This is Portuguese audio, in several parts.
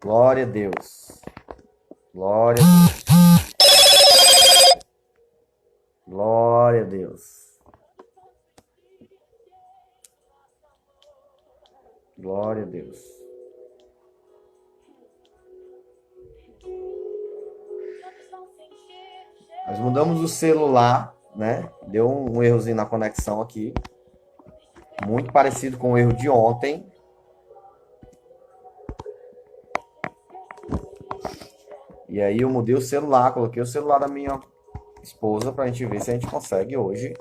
Glória a Deus. Glória a Deus. Glória a Deus. Glória a Deus. Nós mudamos o celular, né? Deu um errozinho na conexão aqui. Muito parecido com o erro de ontem. E aí eu mudei o celular, coloquei o celular da minha esposa pra gente ver se a gente consegue hoje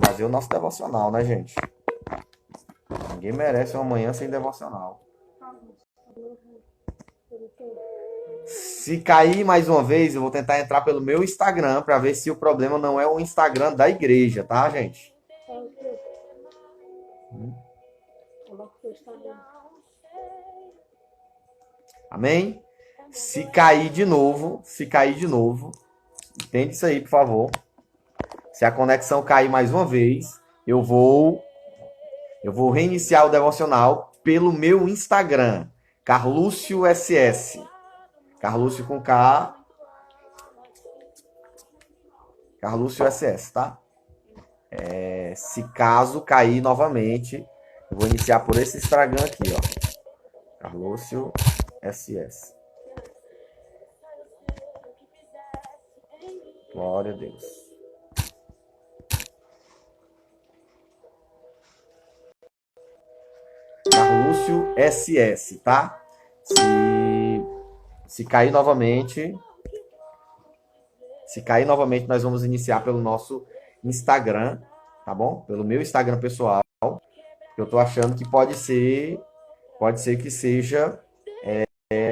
fazer o nosso devocional, né, gente? Ninguém merece uma manhã sem devocional. Se cair mais uma vez, eu vou tentar entrar pelo meu Instagram para ver se o problema não é o Instagram da igreja, tá, gente? Amém? Se cair de novo, entende isso aí, por favor. Se a conexão cair mais uma vez, eu vou reiniciar o devocional pelo meu Instagram, Carlúcio SS. Carlúcio com K, Carlúcio SS, tá? Se caso cair novamente, eu vou iniciar por esse Instagram aqui, ó. Carlúcio SS. Glória a Deus. Carlúcio SS, tá? Se cair novamente, nós vamos iniciar pelo nosso Instagram, tá bom? Pelo meu Instagram pessoal. Eu tô achando que pode ser que seja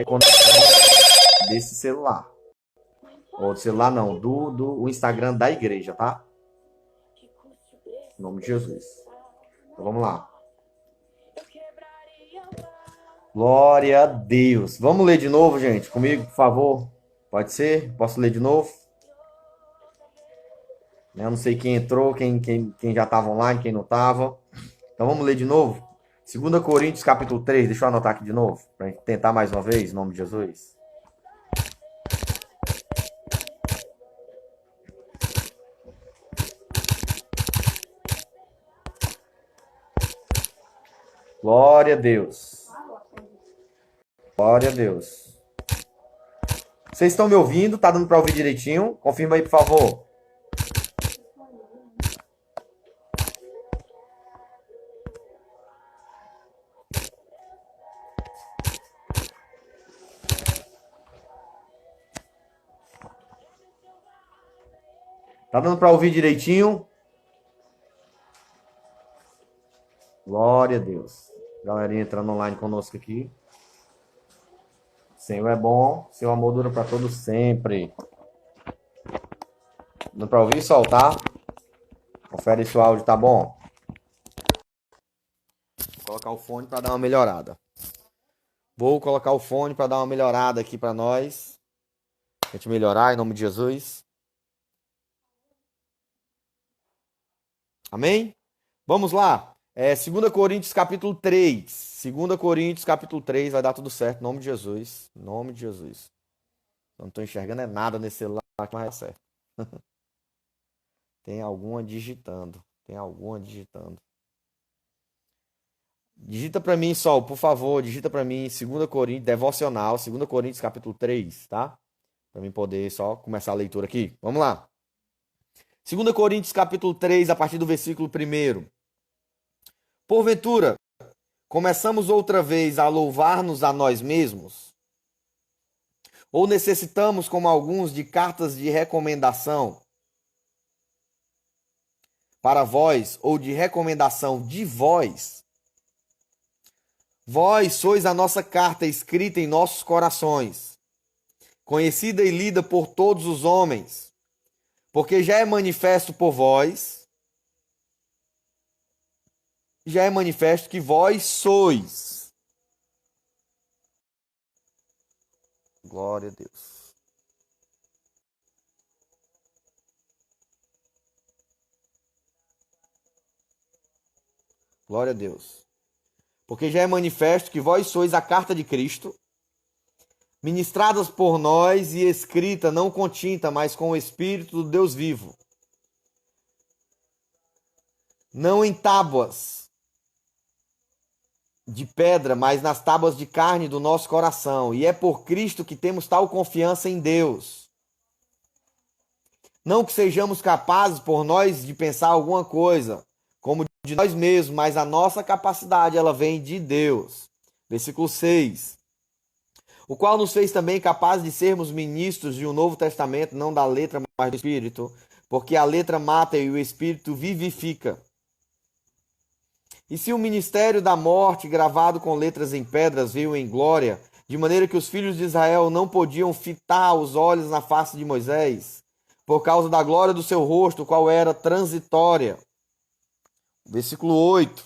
conexão desse celular. Ou do celular não, do Instagram da igreja, tá? Em nome de Jesus. Então vamos lá. Glória a Deus. Vamos ler de novo, gente? Comigo, por favor. Pode ser? Posso ler de novo? Eu não sei quem entrou, quem já estava online, quem não estava. Então vamos ler de novo. 2 Coríntios capítulo 3, deixa eu anotar aqui de novo, para a gente tentar mais uma vez, em nome de Jesus. Glória a Deus. Glória a Deus. Vocês estão me ouvindo? Tá dando para ouvir direitinho? Confirma aí, por favor. Tá dando para ouvir direitinho? Glória a Deus. Galerinha entrando online conosco aqui. Senhor é bom, seu amor dura para todos sempre. Dando para ouvir e soltar? Confere se o áudio tá bom. Vou colocar o fone para dar uma melhorada. Vou colocar o fone para dar uma melhorada aqui para nós. A gente melhorar em nome de Jesus. Amém? Vamos lá. 2 Coríntios capítulo 3. 2 Coríntios capítulo 3. Vai dar tudo certo em nome de Jesus. Em nome de Jesus. Eu não estou enxergando nada nesse celular que vai dar certo. Tem alguma digitando. Digita para mim, Sol, por favor. Digita para mim 2 Coríntios, devocional. 2 Coríntios capítulo 3, tá? Para mim poder só começar a leitura aqui. Vamos lá. 2 Coríntios capítulo 3, a partir do versículo 1. Porventura, começamos outra vez a louvar-nos a nós mesmos? Ou necessitamos, como alguns, de cartas de recomendação para vós, ou de recomendação de vós? Vós sois a nossa carta escrita em nossos corações, conhecida e lida por todos os homens, porque já é manifesto que vós sois. Glória a Deus. Glória a Deus. Porque já é manifesto que vós sois a carta de Cristo, ministradas por nós e escrita não com tinta, mas com o Espírito do Deus vivo, não em tábuas de pedra, mas nas tábuas de carne do nosso coração. E é por Cristo que temos tal confiança em Deus. Não que sejamos capazes por nós de pensar alguma coisa, como de nós mesmos, mas a nossa capacidade, ela vem de Deus. Versículo 6. O qual nos fez também capazes de sermos ministros de um novo testamento, não da letra, mas do Espírito, porque a letra mata e o Espírito vivifica. E se o ministério da morte, gravado com letras em pedras, veio em glória, de maneira que os filhos de Israel não podiam fitar os olhos na face de Moisés, por causa da glória do seu rosto, qual era transitória. Versículo 8.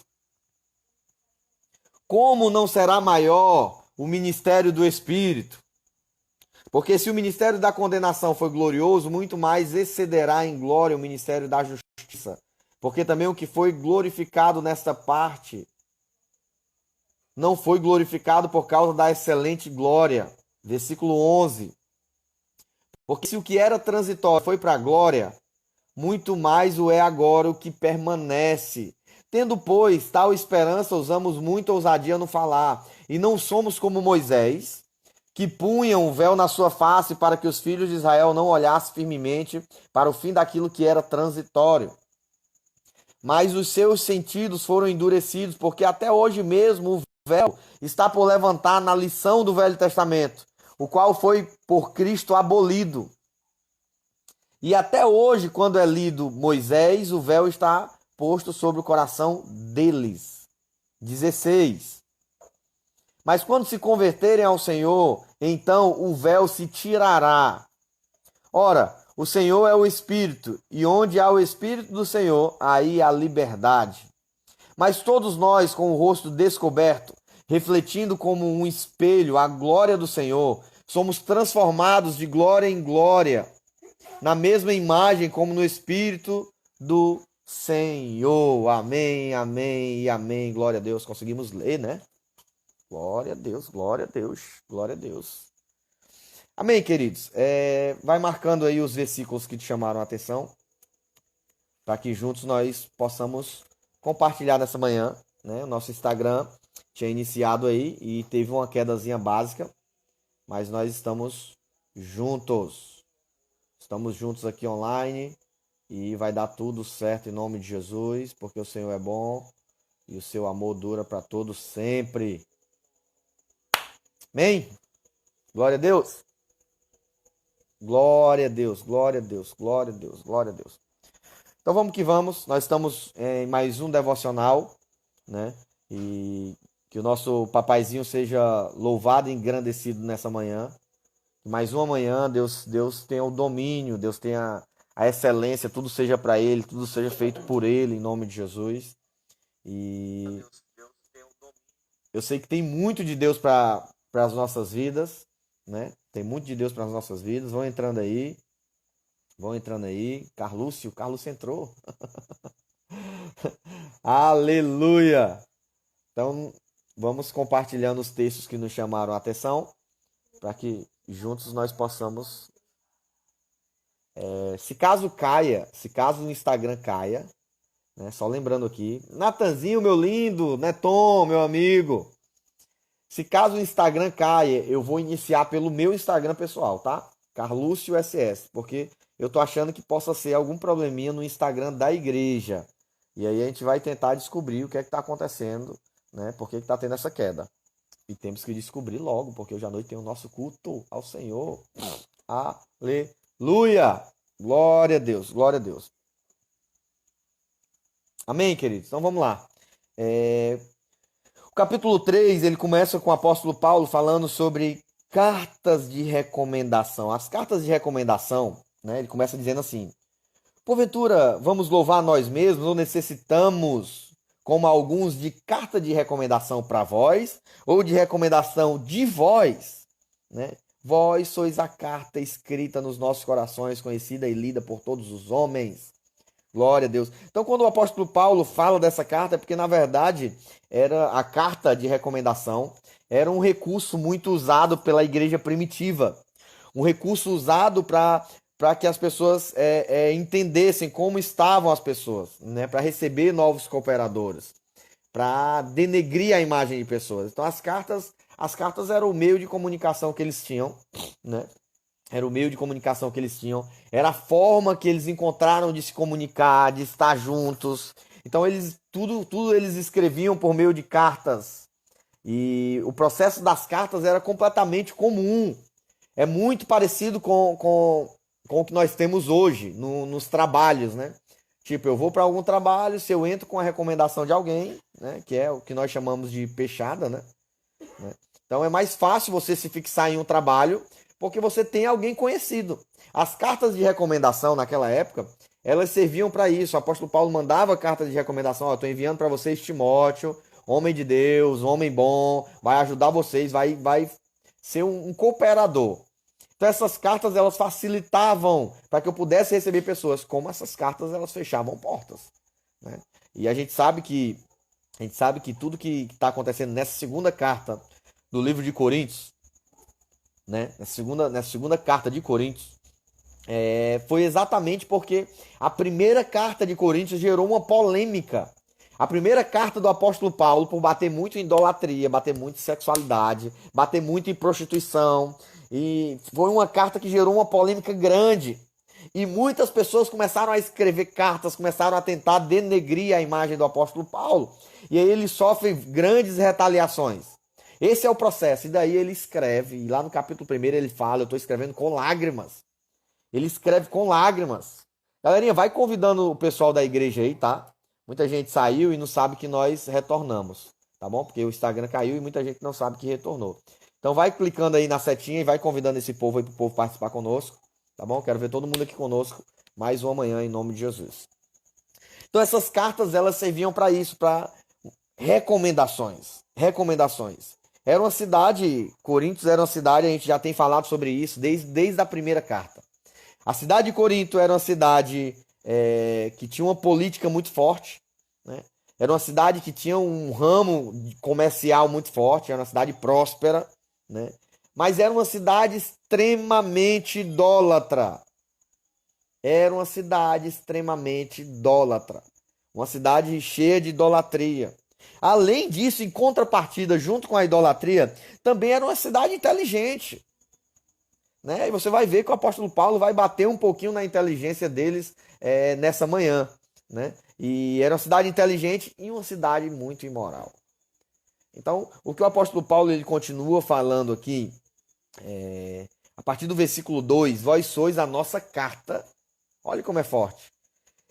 Como não será maior o ministério do Espírito? Porque se o ministério da condenação foi glorioso, muito mais excederá em glória o ministério da justiça. Porque também o que foi glorificado nesta parte não foi glorificado por causa da excelente glória. Versículo 11. Porque se o que era transitório foi para a glória, muito mais o é agora o que permanece. Tendo, pois, tal esperança, usamos muita ousadia no falar, e não somos como Moisés, que punham o véu na sua face para que os filhos de Israel não olhassem firmemente para o fim daquilo que era transitório. Mas os seus sentidos foram endurecidos, porque até hoje mesmo o véu está por levantar na lição do Velho Testamento, o qual foi por Cristo abolido. E até hoje, quando é lido Moisés, o véu está posto sobre o coração deles. 16. Mas quando se converterem ao Senhor, então o véu se tirará. Ora, o Senhor é o Espírito, e onde há o Espírito do Senhor, aí há liberdade. Mas todos nós, com o rosto descoberto, refletindo como um espelho a glória do Senhor, somos transformados de glória em glória, na mesma imagem como no Espírito do Senhor. Amém, amém e amém. Glória a Deus. Conseguimos ler, né? Glória a Deus, glória a Deus, glória a Deus. Amém, queridos. Vai marcando aí os versículos que te chamaram a atenção, para que juntos nós possamos compartilhar nessa manhã, né? O nosso Instagram tinha iniciado aí e teve uma quedazinha básica, mas nós estamos juntos. Estamos juntos aqui online e vai dar tudo certo em nome de Jesus, porque o Senhor é bom e o seu amor dura para todos sempre. Amém? Glória a Deus. Glória a Deus, glória a Deus, glória a Deus, glória a Deus. Então vamos que vamos. Nós estamos em mais um devocional, né? E que o nosso papaizinho seja louvado e engrandecido nessa manhã. Mais uma manhã, Deus tenha o domínio, Deus tenha a excelência, tudo seja para Ele, tudo seja feito por Ele, em nome de Jesus. E eu sei que tem muito de Deus para as nossas vidas, né? Tem muito de Deus para as nossas vidas. Vão entrando aí. Vão entrando aí. Carlúcio entrou. Aleluia! Então, vamos compartilhando os textos que nos chamaram a atenção, para que juntos nós possamos... se caso o Instagram caia, né? Só lembrando aqui. Natanzinho, meu lindo, Neton, meu amigo. Se caso o Instagram caia, eu vou iniciar pelo meu Instagram pessoal, tá? Carlúcio SS, porque eu tô achando que possa ser algum probleminha no Instagram da igreja. E aí a gente vai tentar descobrir o que é que tá acontecendo, né? Por que tá tendo essa queda. E temos que descobrir logo, porque hoje à noite tem o nosso culto ao Senhor. Aleluia! Glória a Deus, glória a Deus. Amém, queridos? Então vamos lá. O capítulo 3, ele começa com o apóstolo Paulo falando sobre cartas de recomendação. As cartas de recomendação, né, ele começa dizendo assim: porventura, vamos louvar nós mesmos ou necessitamos, como alguns, de carta de recomendação para vós ou de recomendação de vós, né? Vós sois a carta escrita nos nossos corações, conhecida e lida por todos os homens. Glória a Deus. Então, quando o apóstolo Paulo fala dessa carta, é porque, na verdade, era a carta de recomendação. era um recurso muito usado pela igreja primitiva. Um recurso usado para que as pessoas entendessem como estavam as pessoas, né? Para receber novos cooperadores, para denegrir a imagem de pessoas. Então as cartas eram o meio de comunicação que eles tinham, né? Era o meio de comunicação que eles tinham, era a forma que eles encontraram de se comunicar, de estar juntos. Então tudo eles escreviam por meio de cartas. E o processo das cartas era completamente comum. É muito parecido com o que nós temos hoje nos trabalhos, né? Tipo, eu vou para algum trabalho, se eu entro com a recomendação de alguém, né? Que é o que nós chamamos de pechada, né? Então é mais fácil você se fixar em um trabalho porque você tem alguém conhecido. As cartas de recomendação naquela época, elas serviam para isso. O apóstolo Paulo mandava cartas de recomendação, estou enviando para vocês Timóteo, homem de Deus, homem bom, vai ajudar vocês, vai ser um cooperador. Então essas cartas elas facilitavam para que eu pudesse receber pessoas. Como essas cartas elas fechavam portas, né? E a gente sabe que tudo que está acontecendo nessa segunda carta do livro de Coríntios, né? Nessa segunda carta de Coríntios, foi exatamente porque a primeira carta de Coríntios gerou uma polêmica. A primeira carta do apóstolo Paulo, por bater muito em idolatria, bater muito em sexualidade, bater muito em prostituição, e foi uma carta que gerou uma polêmica grande. E muitas pessoas começaram a escrever cartas, começaram a tentar denegrir a imagem do apóstolo Paulo. E aí ele sofre grandes retaliações. Esse é o processo. E daí ele escreve, e lá no capítulo 1 ele fala, eu estou escrevendo com lágrimas. Ele escreve com lágrimas. Galerinha, vai convidando o pessoal da igreja aí, tá? Muita gente saiu e não sabe que nós retornamos, tá bom? Porque o Instagram caiu e muita gente não sabe que retornou. Então vai clicando aí na setinha e vai convidando esse povo aí para o povo participar conosco, tá bom? Quero ver todo mundo aqui conosco mais uma manhã em nome de Jesus. Então essas cartas elas serviam para isso, para recomendações. Era uma cidade, Coríntios era uma cidade, a gente já tem falado sobre isso desde a primeira carta. A cidade de Corinto era uma cidade que tinha uma política muito forte, né? Era uma cidade que tinha um ramo comercial muito forte, era uma cidade próspera, né? Mas era uma cidade extremamente idólatra. Era uma cidade extremamente idólatra. Uma cidade cheia de idolatria. Além disso, em contrapartida, junto com a idolatria, também era uma cidade inteligente, né? E você vai ver que o apóstolo Paulo vai bater um pouquinho na inteligência deles nessa manhã, né? E era uma cidade inteligente e uma cidade muito imoral. Então, o que o apóstolo Paulo ele continua falando aqui, a partir do versículo 2, vós sois a nossa carta, olha como é forte,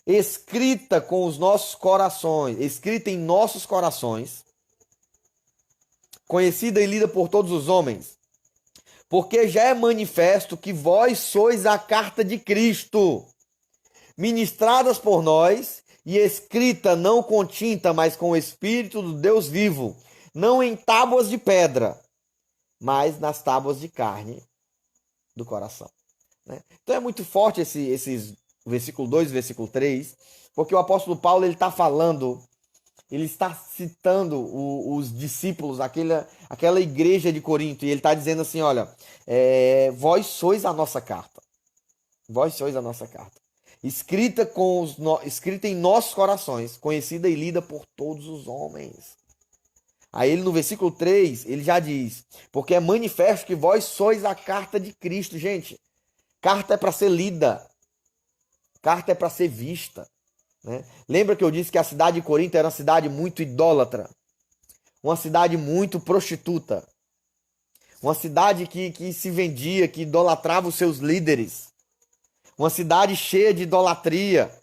escrita com os nossos corações, escrita em nossos corações, conhecida e lida por todos os homens, porque já é manifesto que vós sois a carta de Cristo, ministradas por nós e escrita não com tinta, mas com o Espírito do Deus vivo, não em tábuas de pedra, mas nas tábuas de carne do coração, né? Então é muito forte esses versículo 2 e versículo 3, porque o apóstolo Paulo ele está falando, ele está citando os discípulos, aquela igreja de Corinto, e ele está dizendo assim, olha, vós sois a nossa carta. Vós sois a nossa carta. Escrita em nossos corações, conhecida e lida por todos os homens. Aí ele no versículo 3, ele já diz, porque é manifesto que vós sois a carta de Cristo. Gente, carta é para ser lida. Carta é para ser vista, né? Lembra que eu disse que a cidade de Corinto era uma cidade muito idólatra, uma cidade muito prostituta, uma cidade que se vendia, que idolatrava os seus líderes, uma cidade cheia de idolatria.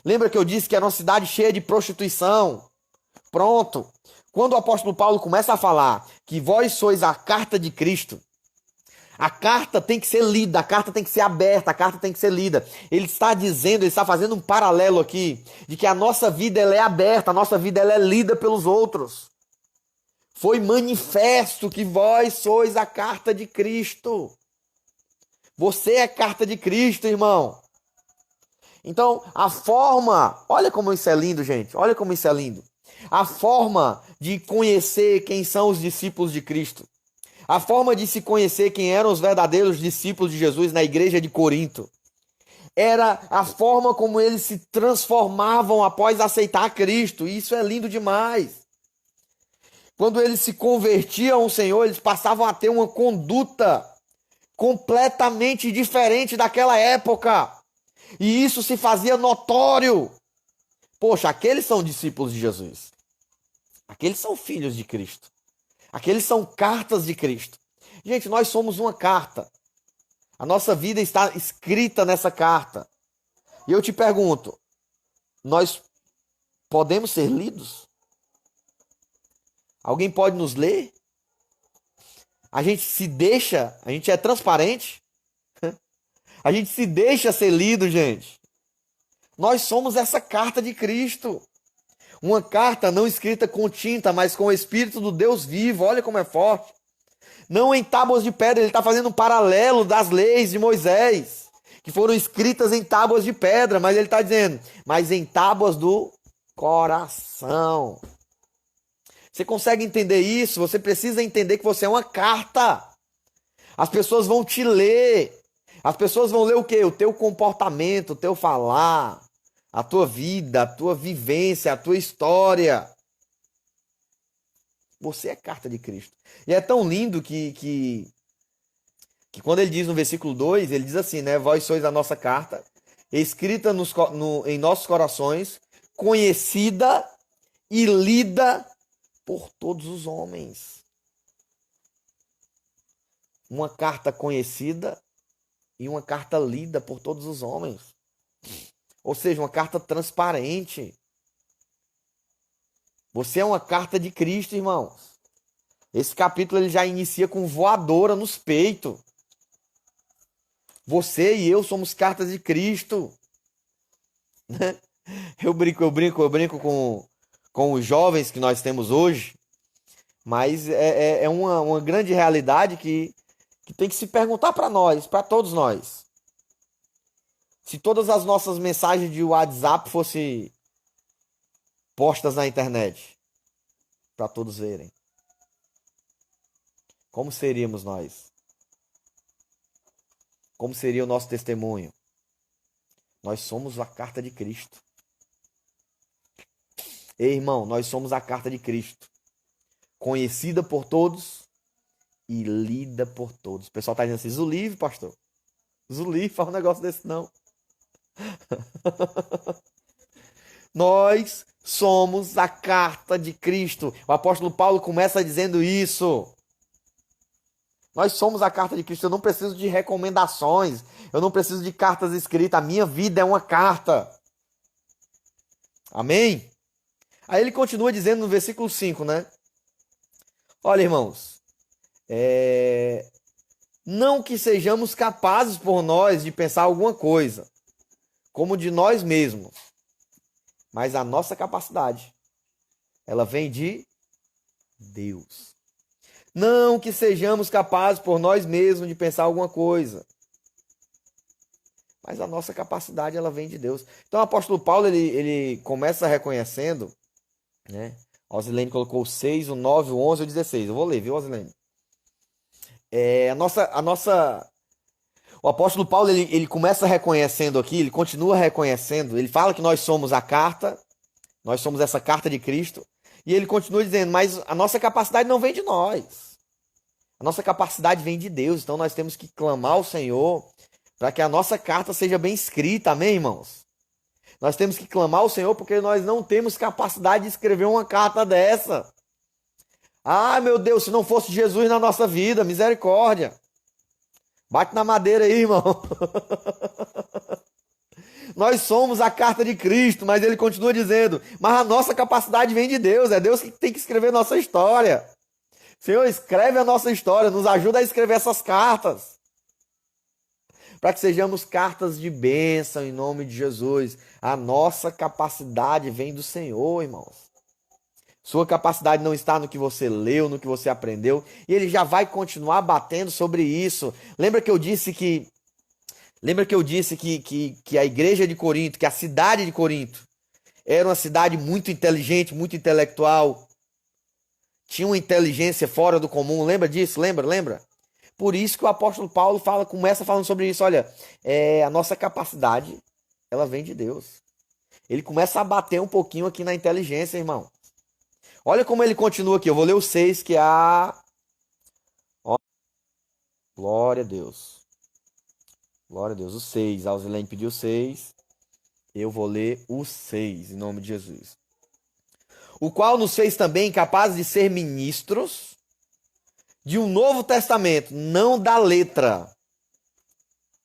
Lembra que eu disse que era uma cidade cheia de prostituição? Pronto. Quando o apóstolo Paulo começa a falar que vós sois a carta de Cristo, a carta tem que ser lida, a carta tem que ser aberta, a carta tem que ser lida. Ele está dizendo, ele está fazendo um paralelo aqui, de que a nossa vida ela é aberta, a nossa vida ela é lida pelos outros. Foi manifesto que vós sois a carta de Cristo. Você é a carta de Cristo, irmão. Então, a forma, olha como isso é lindo, gente, olha como isso é lindo. a forma de conhecer quem são os discípulos de Cristo, a forma de se conhecer quem eram os verdadeiros discípulos de Jesus na igreja de Corinto, era a forma como eles se transformavam após aceitar Cristo. E isso é lindo demais. Quando eles se convertiam ao Senhor, eles passavam a ter uma conduta completamente diferente daquela época. E isso se fazia notório. Poxa, aqueles são discípulos de Jesus. Aqueles são filhos de Cristo. Aqueles são cartas de Cristo. Gente, nós somos uma carta. A nossa vida está escrita nessa carta. E eu te pergunto, nós podemos ser lidos? Alguém pode nos ler? A gente se deixa, a gente é transparente? A gente se deixa ser lido, gente. Nós somos essa carta de Cristo. Uma carta não escrita com tinta, mas com o Espírito do Deus vivo. Olha como é forte. Não em tábuas de pedra, ele está fazendo um paralelo das leis de Moisés, que foram escritas em tábuas de pedra, mas ele está dizendo, mas em tábuas do coração. Você consegue entender isso? Você precisa entender que você é uma carta. As pessoas vão te ler. As pessoas vão ler o quê? O teu comportamento, o teu falar, a tua vida, a tua vivência, a tua história. Você é carta de Cristo. E é tão lindo que quando ele diz no versículo 2, ele diz assim, né? Vós sois a nossa carta, escrita em nossos corações, conhecida e lida por todos os homens. Uma carta conhecida e uma carta lida por todos os homens. Ou seja, uma carta transparente. Você é uma carta de Cristo, irmãos. Esse capítulo ele já inicia com voadora nos peitos. Você e eu somos cartas de Cristo. Eu brinco com os jovens que nós temos hoje, mas é uma grande realidade que tem que se perguntar para nós, para todos nós. Se todas as nossas mensagens de WhatsApp fossem postas na internet, para todos verem, como seríamos nós? Como seria o nosso testemunho? Nós somos a carta de Cristo. Ei, irmão, nós somos a carta de Cristo. Conhecida por todos e lida por todos. O pessoal está dizendo assim, Zulive, pastor. Zulive, faz um negócio desse não. Nós somos a carta de Cristo. O apóstolo Paulo começa dizendo isso. Nós somos a carta de Cristo. Eu não preciso de recomendações. Eu não preciso de cartas escritas. A minha vida é uma carta. Amém? Aí ele continua dizendo no versículo 5, né? Olha, irmãos. Não que sejamos capazes por nós de pensar alguma coisa, como de nós mesmos. Mas a nossa capacidade, ela vem de Deus. Não que sejamos capazes por nós mesmos de pensar alguma coisa. Mas a nossa capacidade, ela vem de Deus. Então o apóstolo Paulo, ele começa reconhecendo, né? A Osilene colocou o 6, o 9, o 11 e o 16. Eu vou ler, viu, Osilene? O apóstolo Paulo, ele começa reconhecendo aqui, ele continua reconhecendo, ele fala que nós somos a carta, nós somos essa carta de Cristo, e ele continua dizendo, mas a nossa capacidade não vem de nós. A nossa capacidade vem de Deus, então nós temos que clamar ao Senhor para que a nossa carta seja bem escrita, amém, irmãos? Nós temos que clamar ao Senhor porque nós não temos capacidade de escrever uma carta dessa. Ah, meu Deus, se não fosse Jesus na nossa vida, misericórdia. Bate na madeira aí, irmão. Nós somos a carta de Cristo, mas ele continua dizendo, mas a nossa capacidade vem de Deus, é Deus que tem que escrever nossa história. Senhor, escreve a nossa história, nos ajuda a escrever essas cartas. Para que sejamos cartas de bênção em nome de Jesus. A nossa capacidade vem do Senhor, irmãos. Sua capacidade não está no que você leu, no que você aprendeu. E ele já vai continuar batendo sobre isso. Lembra que eu disse que a igreja de Corinto, que a cidade de Corinto, Era uma cidade muito inteligente, muito intelectual. Tinha uma inteligência fora do comum. Lembra disso? Lembra? Por isso que o apóstolo Paulo começa falando sobre isso. Olha, a nossa capacidade, ela vem de Deus. Ele começa a bater um pouquinho aqui na inteligência, irmão. Olha como ele continua aqui. Eu vou ler o 6, que é a... Ó, glória a Deus. Glória a Deus. O 6. A Alzilene pediu 6. Eu vou ler o 6, em nome de Jesus. O qual nos fez também capazes de ser ministros de um novo testamento, não da letra,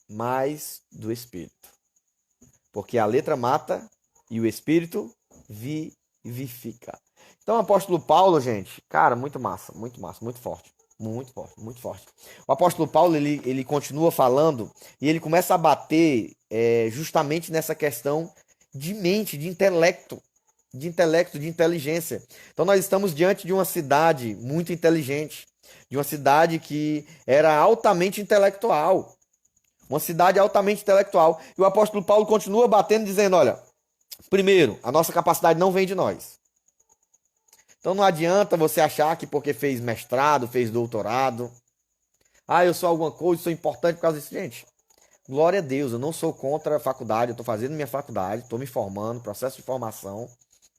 mas do Espírito. Porque a letra mata e o Espírito vivifica. Então, o apóstolo Paulo, gente, cara, muito massa, muito forte. Muito forte. O apóstolo Paulo, ele continua falando e ele começa a bater justamente nessa questão de mente, de intelecto, de inteligência. Então, nós estamos diante de uma cidade muito inteligente, de uma cidade que era altamente intelectual. Uma cidade altamente intelectual. E o apóstolo Paulo continua batendo, dizendo, olha, primeiro, a nossa capacidade não vem de nós. Então não adianta você achar que porque fez mestrado, fez doutorado, eu sou alguma coisa, sou importante por causa disso. Gente, glória a Deus, eu não sou contra a faculdade, eu estou fazendo minha faculdade, estou me formando, processo de formação,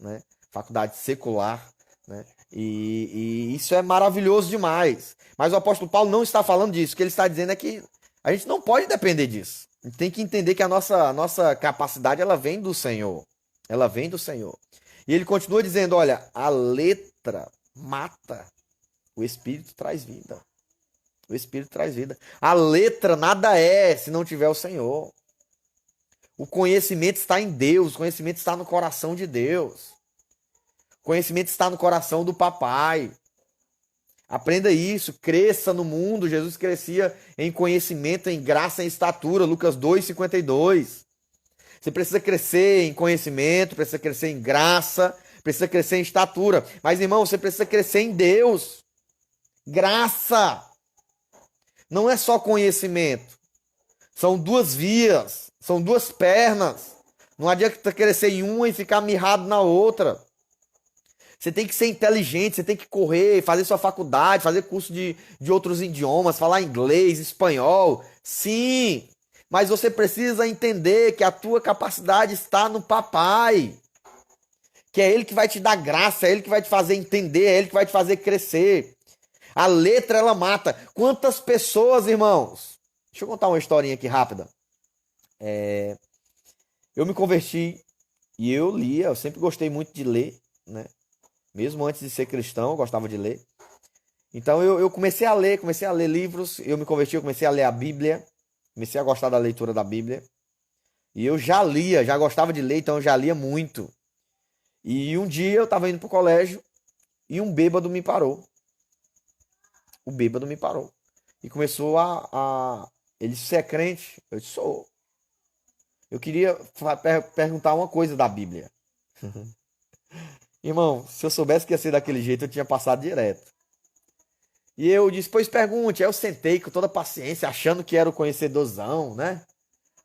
né? Faculdade secular, né? E isso é maravilhoso demais. Mas o apóstolo Paulo não está falando disso. O que ele está dizendo é que a gente não pode depender disso. A gente tem que entender que a nossa capacidade, ela vem do Senhor. Ela vem do Senhor. E ele continua dizendo, olha, a letra mata, o Espírito traz vida. O Espírito traz vida. A letra nada é se não tiver o Senhor. O conhecimento está em Deus, o conhecimento está no coração de Deus. O conhecimento está no coração do papai. Aprenda isso, cresça no mundo. Jesus crescia em conhecimento, em graça, em estatura. Lucas 2:52. Você precisa crescer em conhecimento, precisa crescer em graça, precisa crescer em estatura. Mas, irmão, você precisa crescer em Deus. Graça. Não é só conhecimento. São duas vias, são duas pernas. Não adianta crescer em uma e ficar mirrado na outra. Você tem que ser inteligente, você tem que correr, fazer sua faculdade, fazer curso de outros idiomas, falar inglês, espanhol. Sim, mas você precisa entender que a tua capacidade está no papai. Que é ele que vai te dar graça, é ele que vai te fazer entender, é ele que vai te fazer crescer. A letra, ela mata. Quantas pessoas, irmãos? Deixa eu contar uma historinha aqui rápida. Eu me converti e eu lia, eu sempre gostei muito de ler, né? Mesmo antes de ser cristão, eu gostava de ler. Então eu comecei a ler livros, eu me converti, eu comecei a ler a Bíblia, comecei a gostar da leitura da Bíblia. E eu já lia, já gostava de ler, então eu já lia muito. E um dia eu estava indo pro colégio e um bêbado me parou. O bêbado me parou. E começou ele disse, você é crente? Eu disse, sou. Eu queria perguntar uma coisa da Bíblia. Irmão, se eu soubesse que ia ser daquele jeito, eu tinha passado direto. E eu disse, pois pergunte. Aí eu sentei com toda a paciência, achando que era o conhecedorzão, né?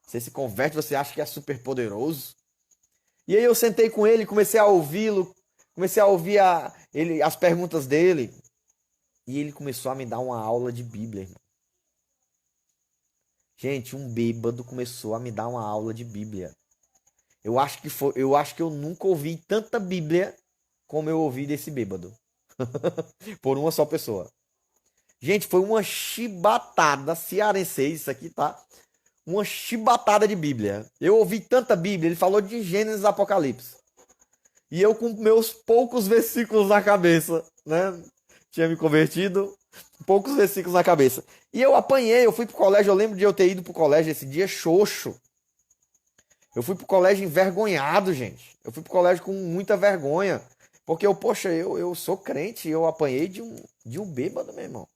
Você se converte, você acha que é super poderoso. E aí eu sentei com ele, comecei a ouvi-lo, comecei a ouvir as perguntas dele. E ele começou a me dar uma aula de Bíblia, irmão. Gente, um bêbado começou a me dar uma aula de Bíblia. Eu acho que eu nunca ouvi tanta Bíblia como eu ouvi desse bêbado. Por uma só pessoa. Gente, foi uma chibatada cearense isso aqui, tá? Uma chibatada de Bíblia. Eu ouvi tanta Bíblia, ele falou de Gênesis e Apocalipse. E eu com meus poucos versículos na cabeça, né? Tinha me convertido, poucos versículos na cabeça. E eu apanhei, eu fui pro colégio, eu lembro de eu ter ido pro colégio esse dia xoxo. Eu fui pro colégio envergonhado, gente. Eu fui pro colégio com muita vergonha. Porque eu sou crente, eu apanhei de um bêbado, meu irmão.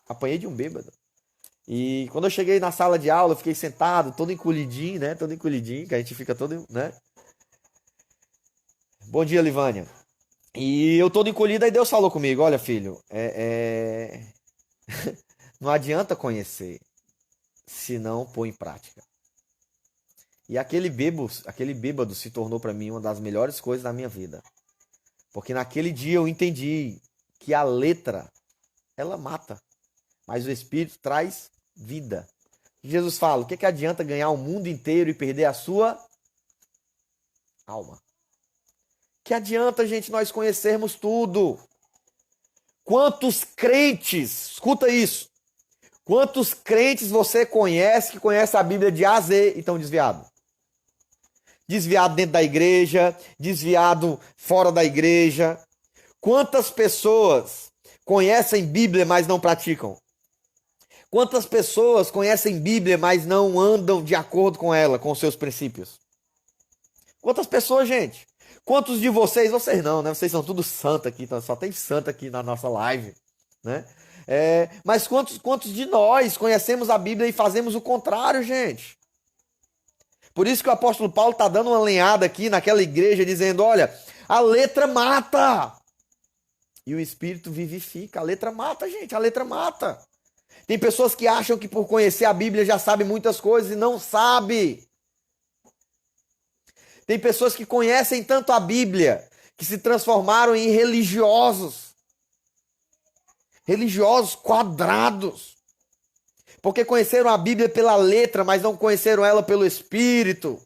Apanhei de um bêbado. E quando eu cheguei na sala de aula, eu fiquei sentado, todo encolhidinho, né? Todo encolhidinho, que a gente fica todo, né? Bom dia, Livânia. E eu todo encolhido, aí Deus falou comigo, olha, filho, não adianta conhecer se não pôr em prática. E aquele bêbado se tornou para mim uma das melhores coisas da minha vida. Porque naquele dia eu entendi que a letra, ela mata, mas o Espírito traz vida. Jesus fala, o que adianta ganhar o mundo inteiro e perder a sua alma? Que adianta, gente, nós conhecermos tudo? Quantos crentes, escuta isso, quantos crentes você conhece que conhece a Bíblia de A a Z e estão desviados? Desviado dentro da igreja, desviado fora da igreja. Quantas pessoas conhecem Bíblia, mas não praticam? Quantas pessoas conhecem Bíblia, mas não andam de acordo com ela, com os seus princípios? Quantas pessoas, gente? Quantos de vocês não, né? Vocês são tudo santo aqui, só tem santo aqui na nossa live, né? Mas quantos de nós conhecemos a Bíblia e fazemos o contrário, gente? Por isso que o apóstolo Paulo está dando uma lenhada aqui naquela igreja, dizendo, olha, a letra mata. E o Espírito vivifica. A letra mata, gente, a letra mata. Tem pessoas que acham que por conhecer a Bíblia já sabe muitas coisas e não sabe. Tem pessoas que conhecem tanto a Bíblia que se transformaram em religiosos. Religiosos quadrados. Porque conheceram a Bíblia pela letra, mas não conheceram ela pelo Espírito.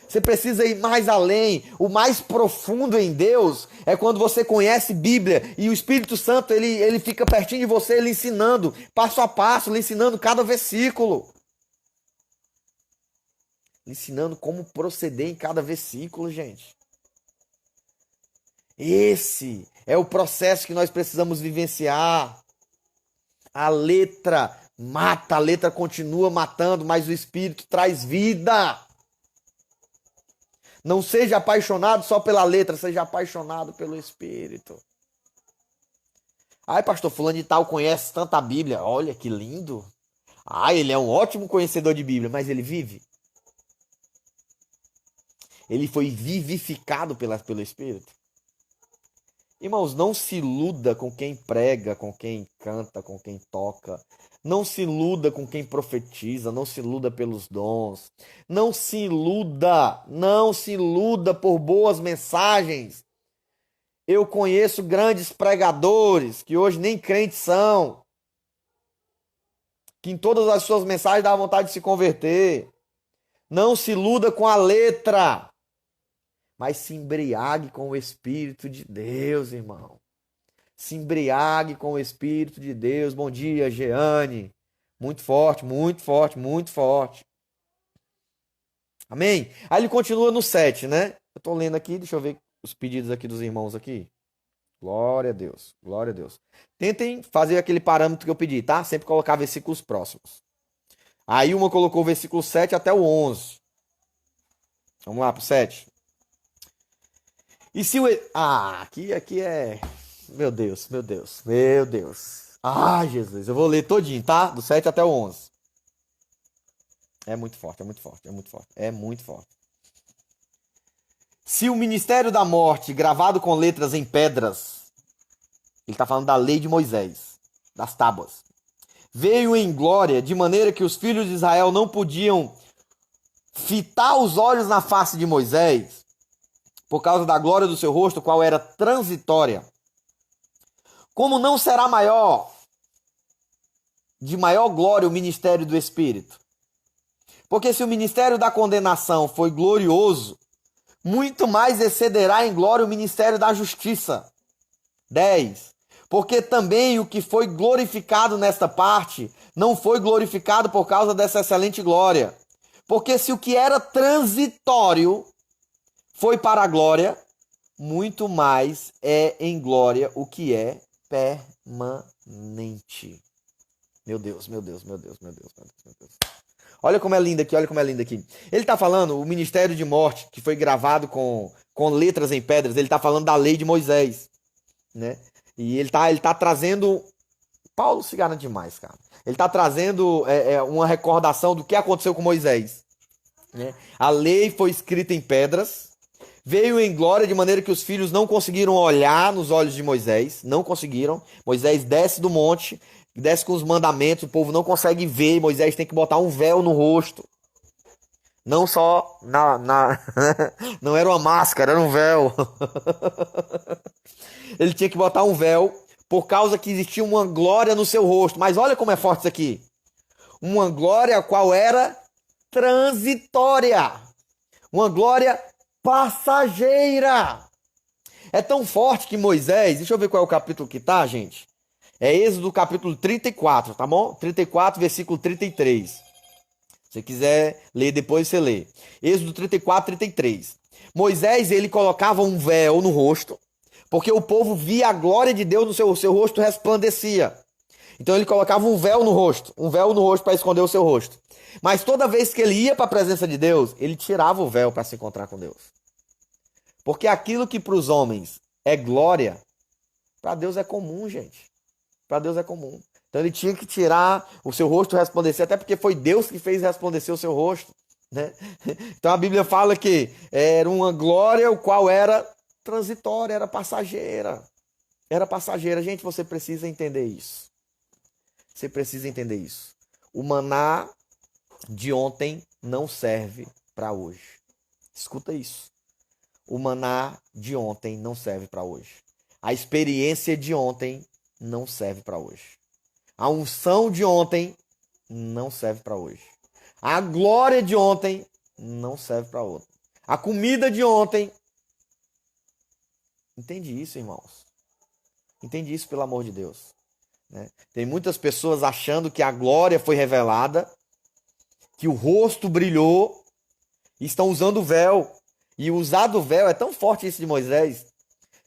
Você precisa ir mais além. O mais profundo em Deus é quando você conhece Bíblia e o Espírito Santo ele fica pertinho de você, lhe ensinando, passo a passo, lhe ensinando cada versículo. Lhe ensinando como proceder em cada versículo, gente. Esse é o processo que nós precisamos vivenciar. A letra mata, a letra continua matando, mas o Espírito traz vida. Não seja apaixonado só pela letra, seja apaixonado pelo Espírito. Ai, pastor, fulano de tal conhece tanta a Bíblia. Olha, que lindo. Ele é um ótimo conhecedor de Bíblia, mas ele vive? Ele foi vivificado pelo Espírito? Irmãos, não se iluda com quem prega, com quem canta, com quem toca. Não se iluda com quem profetiza, não se iluda pelos dons. Não se iluda por boas mensagens. Eu conheço grandes pregadores que hoje nem crentes são, que em todas as suas mensagens dá vontade de se converter. Não se iluda com a letra, mas se embriague com o Espírito de Deus, irmão. Se embriague com o Espírito de Deus. Bom dia, Jeane. Muito forte, muito forte, muito forte. Amém? Aí ele continua no 7, né? Eu tô lendo aqui, deixa eu ver os pedidos aqui dos irmãos aqui. Glória a Deus, glória a Deus. Tentem fazer aquele parâmetro que eu pedi, tá? Sempre colocar versículos próximos. Aí uma colocou o versículo 7 até o 11. Vamos lá pro 7. E se o... aqui é... Meu Deus, meu Deus, meu Deus. Jesus, eu vou ler todinho, tá? Do 7 até o 11. É muito forte, é muito forte, é muito forte, é muito forte. Se o ministério da morte, gravado com letras em pedras, ele está falando da lei de Moisés, das tábuas, veio em glória, de maneira que os filhos de Israel não podiam fitar os olhos na face de Moisés, por causa da glória do seu rosto, qual era transitória. Como não será de maior glória o ministério do Espírito? Porque se o ministério da condenação foi glorioso, muito mais excederá em glória o ministério da justiça. 10. Porque também o que foi glorificado nesta parte, não foi glorificado por causa dessa excelente glória. Porque se o que era transitório foi para a glória, muito mais é em glória o que é permanente. Meu Deus, meu Deus, meu Deus, meu Deus, meu Deus, meu Deus. Olha como é lindo aqui, olha como é lindo aqui. Ele está falando, o ministério de morte, que foi gravado com letras em pedras, ele está falando da lei de Moisés, né? E ele tá trazendo... Paulo se garante demais, cara. Ele está trazendo uma recordação do que aconteceu com Moisés, né? A lei foi escrita em pedras, veio em glória de maneira que os filhos não conseguiram olhar nos olhos de Moisés, não conseguiram. Moisés desce do monte, desce com os mandamentos, o povo não consegue ver, Moisés tem que botar um véu no rosto. Não só não era uma máscara, era um véu. Ele tinha que botar um véu por causa que existia uma glória no seu rosto. Mas olha como é forte isso aqui. Uma glória qual era transitória. Uma glória passageira. É tão forte que Moisés, deixa eu ver qual é o capítulo que tá, gente. É Êxodo capítulo 34, tá bom? 34, versículo 33. Se você quiser ler depois, você lê. Êxodo 34, 33. Moisés, ele colocava um véu no rosto, porque o povo via a glória de Deus no seu rosto resplandecia. Então ele colocava um véu no rosto para esconder o seu rosto. Mas toda vez que ele ia para a presença de Deus, ele tirava o véu para se encontrar com Deus. Porque aquilo que para os homens é glória, para Deus é comum, gente. Para Deus é comum. Então ele tinha que tirar o seu rosto resplandecer, até porque foi Deus que fez resplandecer o seu rosto, né? Então a Bíblia fala que era uma glória o qual era transitória, era passageira. Era passageira. Gente, você precisa entender isso. Você precisa entender isso. O maná de ontem não serve para hoje. Escuta isso. O maná de ontem não serve para hoje. A experiência de ontem não serve para hoje. A unção de ontem não serve para hoje. A glória de ontem não serve para ontem. A comida de ontem. Entende isso, irmãos? Entende isso, pelo amor de Deus. Né? Tem muitas pessoas achando que a glória foi revelada, que o rosto brilhou, e estão usando o véu. E usar do véu é tão forte isso de Moisés,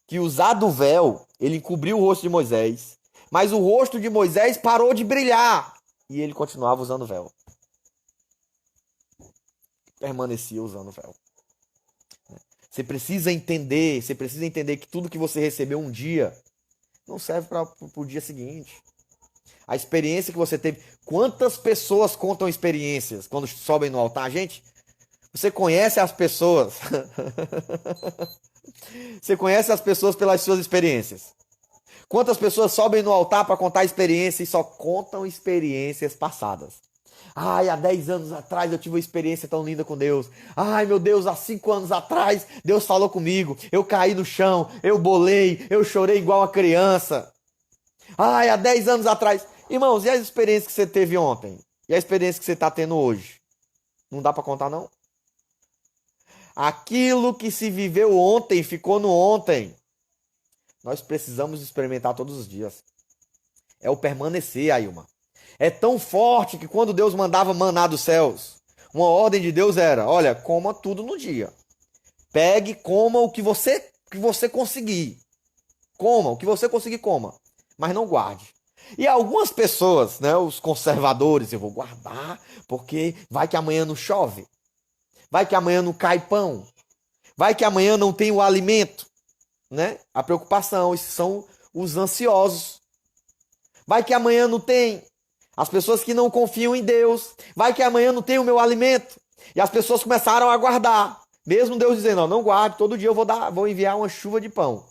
que usar do véu, ele encobriu o rosto de Moisés, mas o rosto de Moisés parou de brilhar, e ele continuava usando o véu. Permanecia usando o véu. Você precisa entender que tudo que você recebeu um dia não serve para o dia seguinte. A experiência que você teve. Quantas pessoas contam experiências quando sobem no altar? Gente, você conhece as pessoas. Você conhece as pessoas pelas suas experiências. Quantas pessoas sobem no altar para contar experiência e só contam experiências passadas? Ai, há 10 anos atrás eu tive uma experiência tão linda com Deus. Ai, meu Deus, há 5 anos atrás Deus falou comigo. Eu caí no chão, eu bolei, eu chorei igual uma criança. Ai, há 10 anos atrás. Irmãos, e as experiências que você teve ontem? E a experiência que você está tendo hoje? Não dá para contar, não? Aquilo que se viveu ontem ficou no ontem. Nós precisamos experimentar todos os dias. É o permanecer, Ailma. É tão forte que quando Deus mandava maná dos céus, uma ordem de Deus era: olha, coma tudo no dia. Pegue, coma o que você conseguir. Coma, o que você conseguir, coma. Mas não guarde. E algumas pessoas, né, os conservadores, eu vou guardar, porque vai que amanhã não chove. Vai que amanhã não cai pão. Vai que amanhã não tem o alimento. Né? A preocupação, esses são os ansiosos. Vai que amanhã não tem. As pessoas que não confiam em Deus. Vai que amanhã não tem o meu alimento. E as pessoas começaram a guardar. Mesmo Deus dizendo: não guarde, todo dia eu vou enviar uma chuva de pão.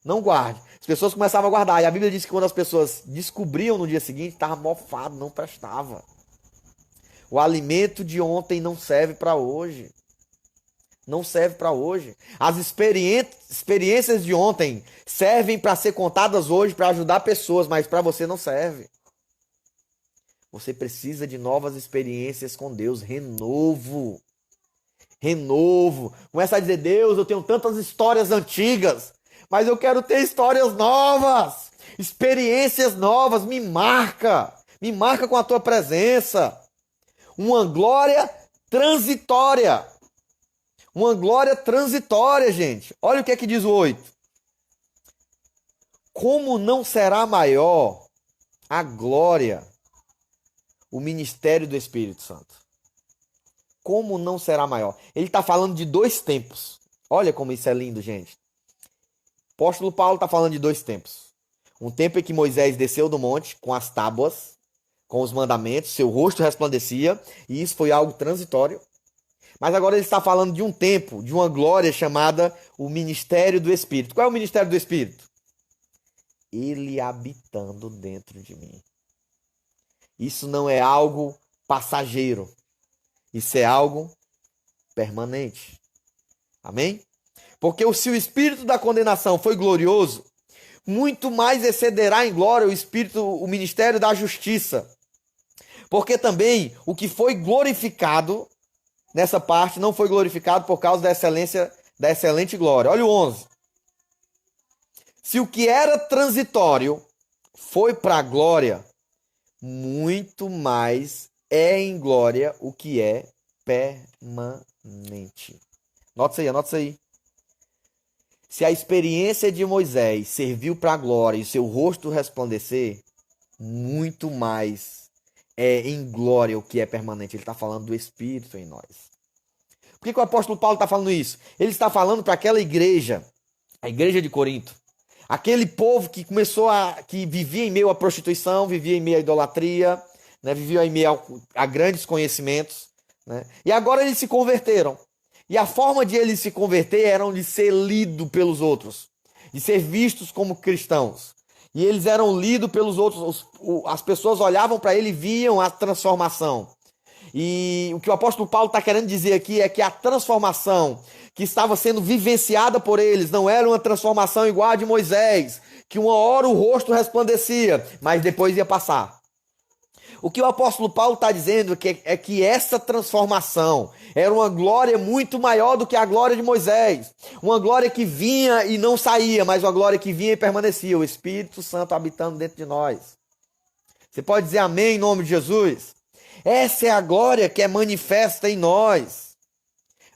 Não guarde. As pessoas começavam a guardar. E a Bíblia diz que quando as pessoas descobriam no dia seguinte, estava mofado, não prestava. O alimento de ontem não serve para hoje. Não serve para hoje. As experiências de ontem servem para ser contadas hoje, para ajudar pessoas, mas para você não serve. Você precisa de novas experiências com Deus. Renovo. Renovo. Começa a dizer: Deus, eu tenho tantas histórias antigas, mas eu quero ter histórias novas. Experiências novas. Me marca. Me marca com a tua presença. Uma glória transitória. Uma glória transitória, gente. Olha o que é que diz o 8. Como não será maior a glória, o ministério do Espírito Santo? Como não será maior? Ele está falando de 2 tempos. Olha como isso é lindo, gente. O apóstolo Paulo está falando de 2 tempos. Um tempo em que Moisés desceu do monte com as tábuas, com os mandamentos, seu rosto resplandecia, e isso foi algo transitório. Mas agora ele está falando de um tempo, de uma glória chamada o ministério do Espírito. Qual é o ministério do Espírito? Ele habitando dentro de mim. Isso não é algo passageiro. Isso é algo permanente. Amém? Porque se o espírito da condenação foi glorioso, muito mais excederá em glória o ministério da justiça. Porque também o que foi glorificado nessa parte não foi glorificado por causa da excelente glória. Olha o 11. Se o que era transitório foi para a glória, muito mais é em glória o que é permanente. Anota isso aí. Se a experiência de Moisés serviu para a glória e seu rosto resplandecer, muito mais é em glória o que é permanente. Ele está falando do Espírito em nós. Por que o apóstolo Paulo está falando isso? Ele está falando para aquela igreja, a igreja de Corinto, aquele povo que que vivia em meio à prostituição, vivia em meio à idolatria, né, vivia em meio a grandes conhecimentos, né, e agora eles se converteram. E a forma de eles se converter era de ser lido pelos outros, de ser vistos como cristãos. E eles eram lidos pelos outros, as pessoas olhavam para ele e viam a transformação. E o que o apóstolo Paulo está querendo dizer aqui é que a transformação que estava sendo vivenciada por eles não era uma transformação igual a de Moisés, que uma hora o rosto resplandecia, mas depois ia passar. O que o apóstolo Paulo está dizendo é que essa transformação era uma glória muito maior do que a glória de Moisés. Uma glória que vinha e não saía, mas uma glória que vinha e permanecia. O Espírito Santo habitando dentro de nós. Você pode dizer amém em nome de Jesus? Essa é a glória que é manifesta em nós.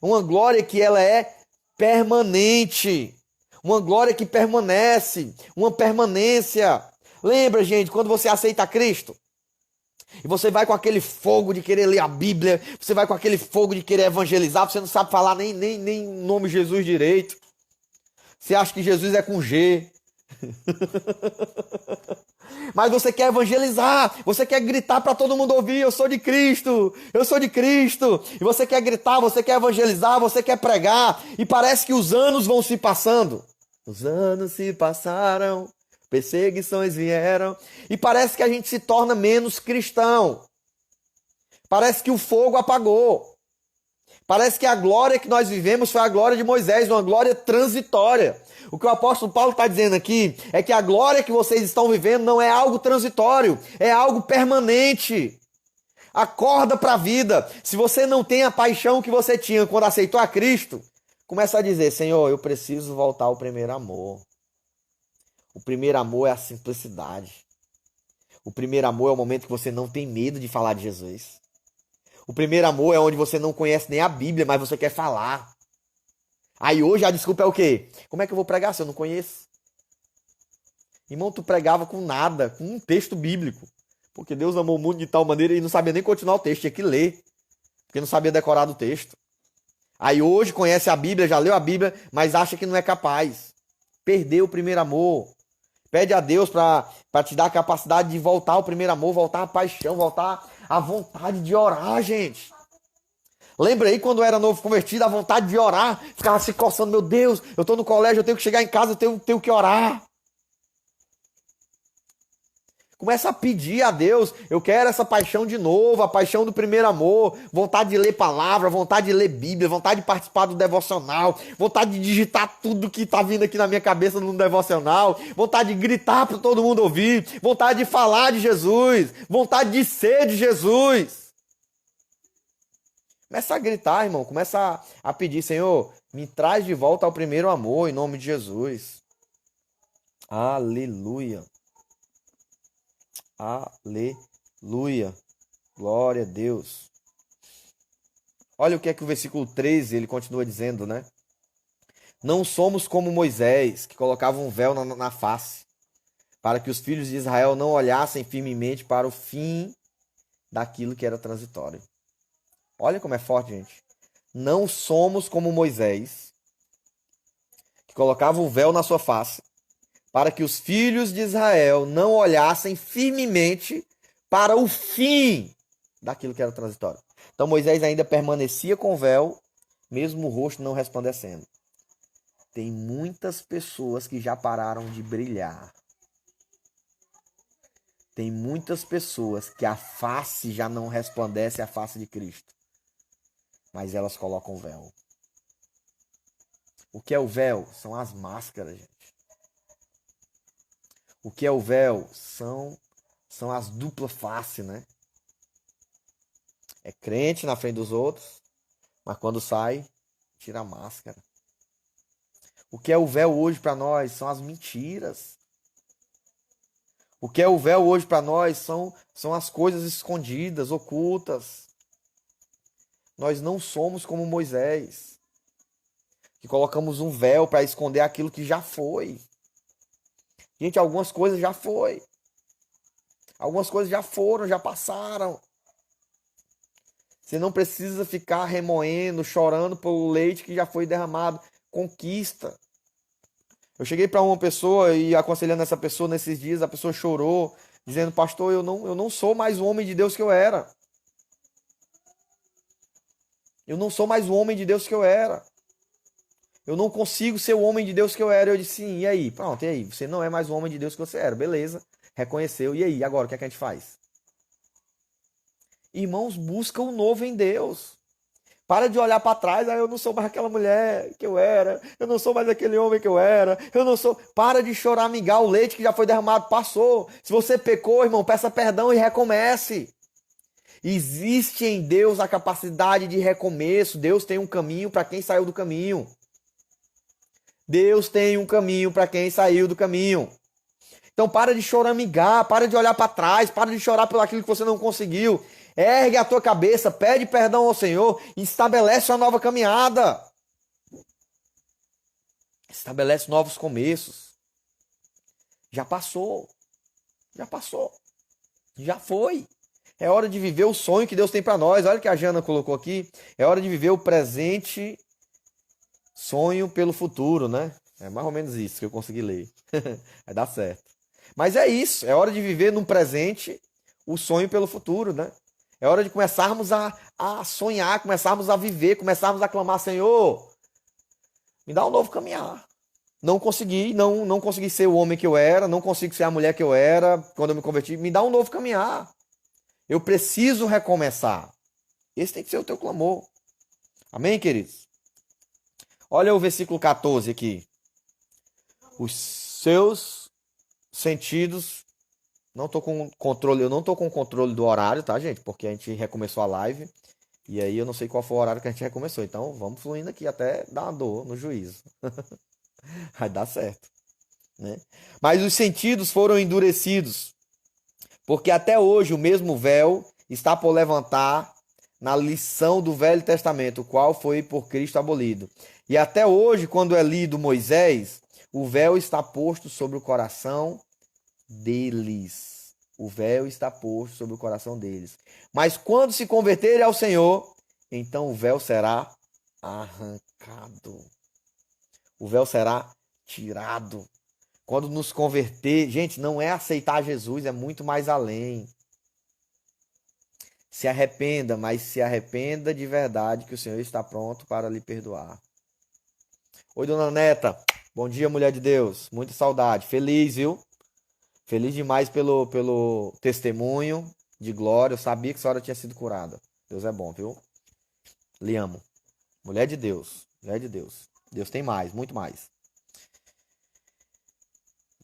Uma glória que ela é permanente. Uma glória que permanece. Uma permanência. Lembra, gente, quando você aceita Cristo? E você vai com aquele fogo de querer ler a Bíblia, você vai com aquele fogo de querer evangelizar, você não sabe falar nem o nome de Jesus direito. Você acha que Jesus é com G. Mas você quer evangelizar, você quer gritar para todo mundo ouvir, eu sou de Cristo, eu sou de Cristo. E você quer gritar, você quer evangelizar, você quer pregar. E parece que os anos vão se passando. Os anos se passaram. Perseguições vieram e parece que a gente se torna menos cristão. Parece que o fogo apagou. Parece que a glória que nós vivemos foi a glória de Moisés, uma glória transitória. O que o apóstolo Paulo está dizendo aqui é que a glória que vocês estão vivendo não é algo transitório, é algo permanente. Acorda para a vida. Se você não tem a paixão que você tinha quando aceitou a Cristo, começa a dizer, Senhor, eu preciso voltar ao primeiro amor. O primeiro amor é a simplicidade. O primeiro amor é o momento que você não tem medo de falar de Jesus. O primeiro amor é onde você não conhece nem a Bíblia, mas você quer falar. Aí hoje a desculpa é o quê? Como é que eu vou pregar se eu não conheço? Irmão, tu pregava com nada, com um texto bíblico. Porque Deus amou o mundo de tal maneira e não sabia nem continuar o texto, tinha que ler. Porque não sabia decorar do texto. Aí hoje conhece a Bíblia, já leu a Bíblia, mas acha que não é capaz. Perdeu o primeiro amor. Pede a Deus para te dar a capacidade de voltar ao primeiro amor, voltar à paixão, voltar à vontade de orar, gente. Lembra aí quando eu era novo convertido, a vontade de orar, ficava se coçando, meu Deus, eu estou no colégio, eu tenho que chegar em casa, eu tenho que orar. Começa a pedir a Deus, eu quero essa paixão de novo, a paixão do primeiro amor, vontade de ler palavra, vontade de ler Bíblia, vontade de participar do devocional, vontade de digitar tudo que está vindo aqui na minha cabeça no devocional, vontade de gritar para todo mundo ouvir, vontade de falar de Jesus, vontade de ser de Jesus. Começa a gritar, irmão, começa a pedir, Senhor, me traz de volta ao primeiro amor, em nome de Jesus. Aleluia. Aleluia. Glória a Deus. Olha o que é que o versículo 13 ele continua dizendo, né? Não somos como Moisés, que colocava um véu na face, para que os filhos de Israel não olhassem firmemente para o fim daquilo que era transitório. Olha como é forte, gente. Não somos como Moisés, que colocava um véu na sua face, para que os filhos de Israel não olhassem firmemente para o fim daquilo que era transitório. Então Moisés ainda permanecia com o véu, mesmo o rosto não resplandecendo. Tem muitas pessoas que já pararam de brilhar. Tem muitas pessoas que a face já não resplandece a face de Cristo. mas elas colocam o véu. O que é o véu? São as máscaras, gente. O que é o véu? São as dupla face, né? É crente na frente dos outros, mas quando sai, tira a máscara. O que é o véu hoje para nós? São as mentiras. O que é o véu hoje para nós? São as coisas escondidas, ocultas. Nós não somos como Moisés, que colocamos um véu para esconder aquilo que já foi. Gente, algumas coisas já foi. Algumas coisas já foram, já passaram. Você não precisa ficar remoendo, chorando pelo leite que já foi derramado. Conquista. Eu cheguei para uma pessoa e aconselhando essa pessoa nesses dias, a pessoa chorou, dizendo, pastor, eu não sou mais o homem de Deus que eu era. Eu não sou mais o homem de Deus que eu era. Eu não consigo ser o homem de Deus que eu era. Eu disse, sim, e aí? Pronto, e aí? Você não é mais o homem de Deus que você era. Beleza, reconheceu. E aí? Agora, o que é que a gente faz? Irmãos, busca o novo em Deus. Para de olhar para trás, eu não sou mais aquela mulher que eu era, eu não sou mais aquele homem que eu era, eu não sou. Para de choramingar, o leite que já foi derramado passou. Se você pecou, irmão, peça perdão e recomece. Existe em Deus a capacidade de recomeço. Deus tem um caminho para quem saiu do caminho. Deus tem um caminho para quem saiu do caminho. Então para de choramingar, para de olhar para trás, para de chorar pelo aquilo que você não conseguiu. Ergue a tua cabeça, pede perdão ao Senhor e estabelece uma nova caminhada. Estabelece novos começos. Já passou. Já passou. Já foi. É hora de viver o sonho que Deus tem para nós. Olha o que a Jana colocou aqui. É hora de viver o presente, sonho pelo futuro, né? É mais ou menos isso que eu consegui ler. Vai dar certo. Mas é isso. É hora de viver no presente o sonho pelo futuro, né? É hora de começarmos a sonhar, começarmos a viver, começarmos a clamar, Senhor, me dá um novo caminhar. Não consegui ser o homem que eu era, não consigo ser a mulher que eu era quando eu me converti. Me dá um novo caminhar. Eu preciso recomeçar. Esse tem que ser o teu clamor. Amém, queridos? Olha o versículo 14 aqui. Os seus sentidos... Não tô com controle, eu não tô com controle do horário, tá, gente? Porque a gente recomeçou a live. E aí eu não sei qual foi o horário que a gente recomeçou. Então vamos fluindo aqui até dar uma dor no juízo. Vai dar certo, né? Mas os sentidos foram endurecidos. Porque até hoje o mesmo véu está por levantar na lição do Velho Testamento, o qual foi por Cristo abolido. E até hoje, quando é lido Moisés, o véu está posto sobre o coração deles. O véu está posto sobre o coração deles. Mas quando se converterem ao Senhor, então o véu será arrancado. O véu será tirado. Quando nos converter, gente, não é aceitar Jesus, é muito mais além. Se arrependa, mas se arrependa de verdade, que o Senhor está pronto para lhe perdoar. Oi, dona Neta. Bom dia, mulher de Deus. Muita saudade. Feliz, viu? Feliz demais pelo testemunho de glória. Eu sabia que a senhora tinha sido curada. Deus é bom, viu? Lhe amo. Mulher de Deus. Mulher de Deus. Deus tem mais, muito mais.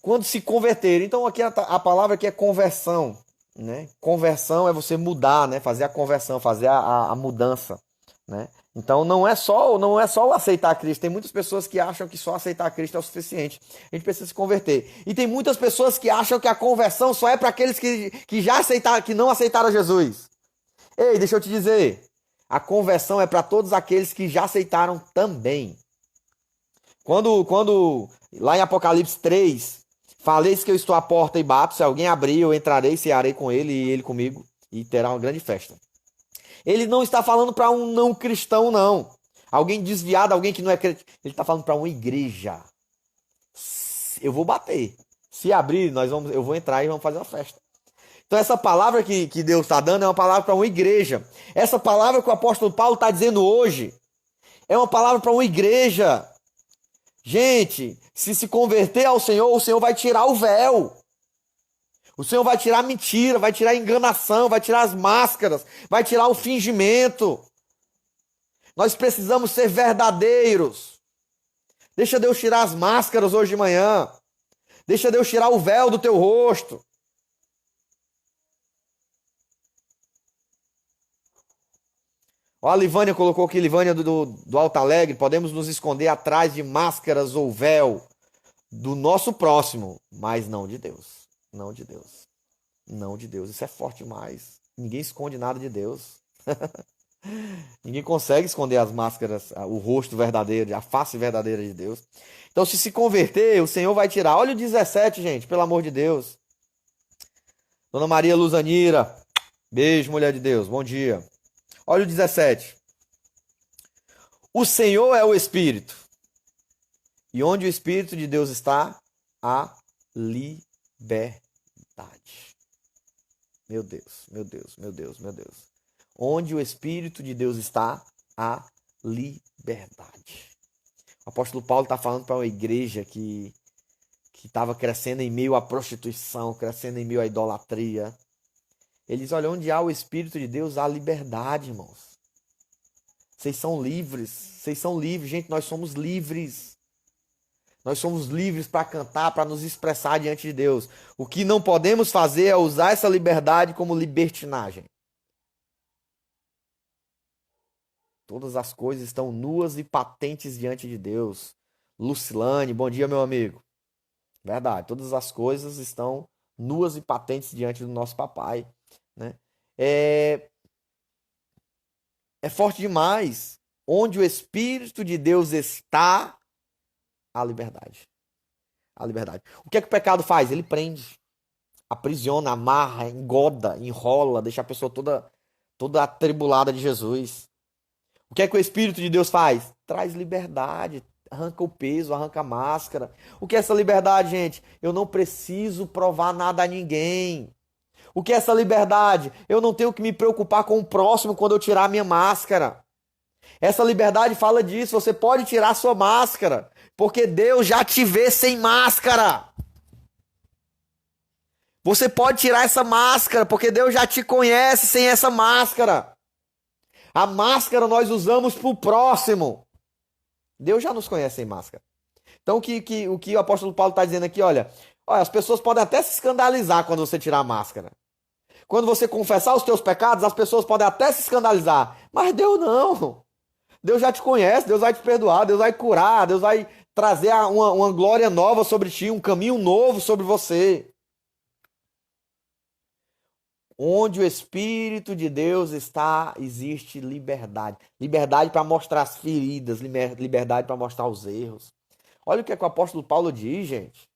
Quando se converter. Então aqui a palavra aqui é conversão, né? Conversão é você mudar, né? Fazer a conversão, fazer a mudança, né? Então não é só o aceitar Cristo. Tem muitas pessoas que acham que só aceitar Cristo é o suficiente. A gente precisa se converter. E tem muitas pessoas que acham que a conversão só é para aqueles que já aceitaram, que não aceitaram Jesus. Ei, deixa eu te dizer. A conversão é para todos aqueles que já aceitaram também. Quando lá em Apocalipse 3, faleis que eu estou à porta e bato, se alguém abrir, eu entrarei, cearei com ele e ele comigo, e terá uma grande festa. Ele não está falando para um não cristão, não. Alguém desviado, alguém que não é crente. Ele está falando para uma igreja. Eu vou bater. Se abrir, eu vou entrar e vamos fazer uma festa. Então essa palavra que Deus está dando é uma palavra para uma igreja. Essa palavra que o apóstolo Paulo está dizendo hoje é uma palavra para uma igreja. Gente, se converter ao Senhor, o Senhor vai tirar o véu. O Senhor vai tirar a mentira, vai tirar a enganação, vai tirar as máscaras, vai tirar o fingimento. Nós precisamos ser verdadeiros. Deixa Deus tirar as máscaras hoje de manhã. Deixa Deus tirar o véu do teu rosto. Ó, a Livânia colocou aqui, Livânia do Alto Alegre, podemos nos esconder atrás de máscaras ou véu do nosso próximo, mas não de Deus. Não de Deus. Não de Deus. Isso é forte demais. Ninguém esconde nada de Deus. Ninguém consegue esconder as máscaras, o rosto verdadeiro, a face verdadeira de Deus. Então, se converter, o Senhor vai tirar. Olha o 17, gente, pelo amor de Deus. Dona Maria Luzanira, beijo, mulher de Deus, bom dia. Olha o 17. O Senhor é o Espírito. E onde o Espírito de Deus está, há liberdade. Meu Deus, meu Deus, meu Deus, meu Deus. Onde o Espírito de Deus está, há liberdade. O apóstolo Paulo está falando para uma igreja que estava crescendo em meio à prostituição, crescendo em meio à idolatria. Ele diz, olha, onde há o Espírito de Deus, há liberdade, irmãos. Vocês são livres, gente, nós somos livres. Nós somos livres para cantar, para nos expressar diante de Deus. O que não podemos fazer é usar essa liberdade como libertinagem. Todas as coisas estão nuas e patentes diante de Deus. Lucilane, bom dia, meu amigo. Verdade, todas as coisas estão nuas e patentes diante do nosso papai, né? É forte demais. Onde o Espírito de Deus está, a liberdade. A liberdade. O que é que o pecado faz? Ele prende, aprisiona, amarra, engoda, enrola, deixa a pessoa toda atribulada de Jesus. O que é que o Espírito de Deus faz? Traz liberdade, arranca o peso, arranca a máscara. O que é essa liberdade, gente? Eu não preciso provar nada a ninguém. O que é essa liberdade? Eu não tenho que me preocupar com o próximo quando eu tirar a minha máscara. Essa liberdade fala disso, você pode tirar a sua máscara, porque Deus já te vê sem máscara. Você pode tirar essa máscara, porque Deus já te conhece sem essa máscara. A máscara nós usamos para o próximo. Deus já nos conhece sem máscara. Então o que o apóstolo Paulo está dizendo aqui, olha, as pessoas podem até se escandalizar quando você tirar a máscara. Quando você confessar os teus pecados, as pessoas podem até se escandalizar. Mas Deus não. Deus já te conhece, Deus vai te perdoar, Deus vai curar, Deus vai trazer uma glória nova sobre ti, um caminho novo sobre você. Onde o Espírito de Deus está, existe liberdade. Liberdade para mostrar as feridas, liberdade para mostrar os erros. Olha o que o apóstolo Paulo diz, gente.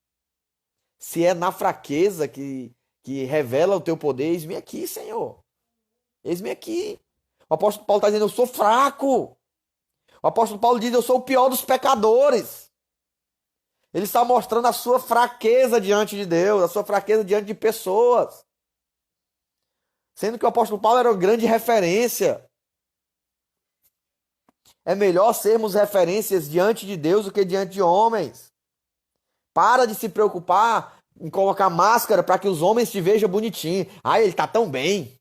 Se é na fraqueza que revela o teu poder, eis-me aqui, Senhor. Eis-me aqui. O apóstolo Paulo está dizendo, eu sou fraco. O apóstolo Paulo diz, eu sou o pior dos pecadores. Ele está mostrando a sua fraqueza diante de Deus, a sua fraqueza diante de pessoas. Sendo que o apóstolo Paulo era uma grande referência. É melhor sermos referências diante de Deus do que diante de homens. Para de se preocupar em colocar máscara para que os homens te vejam bonitinho. Ah, ele está tão bem.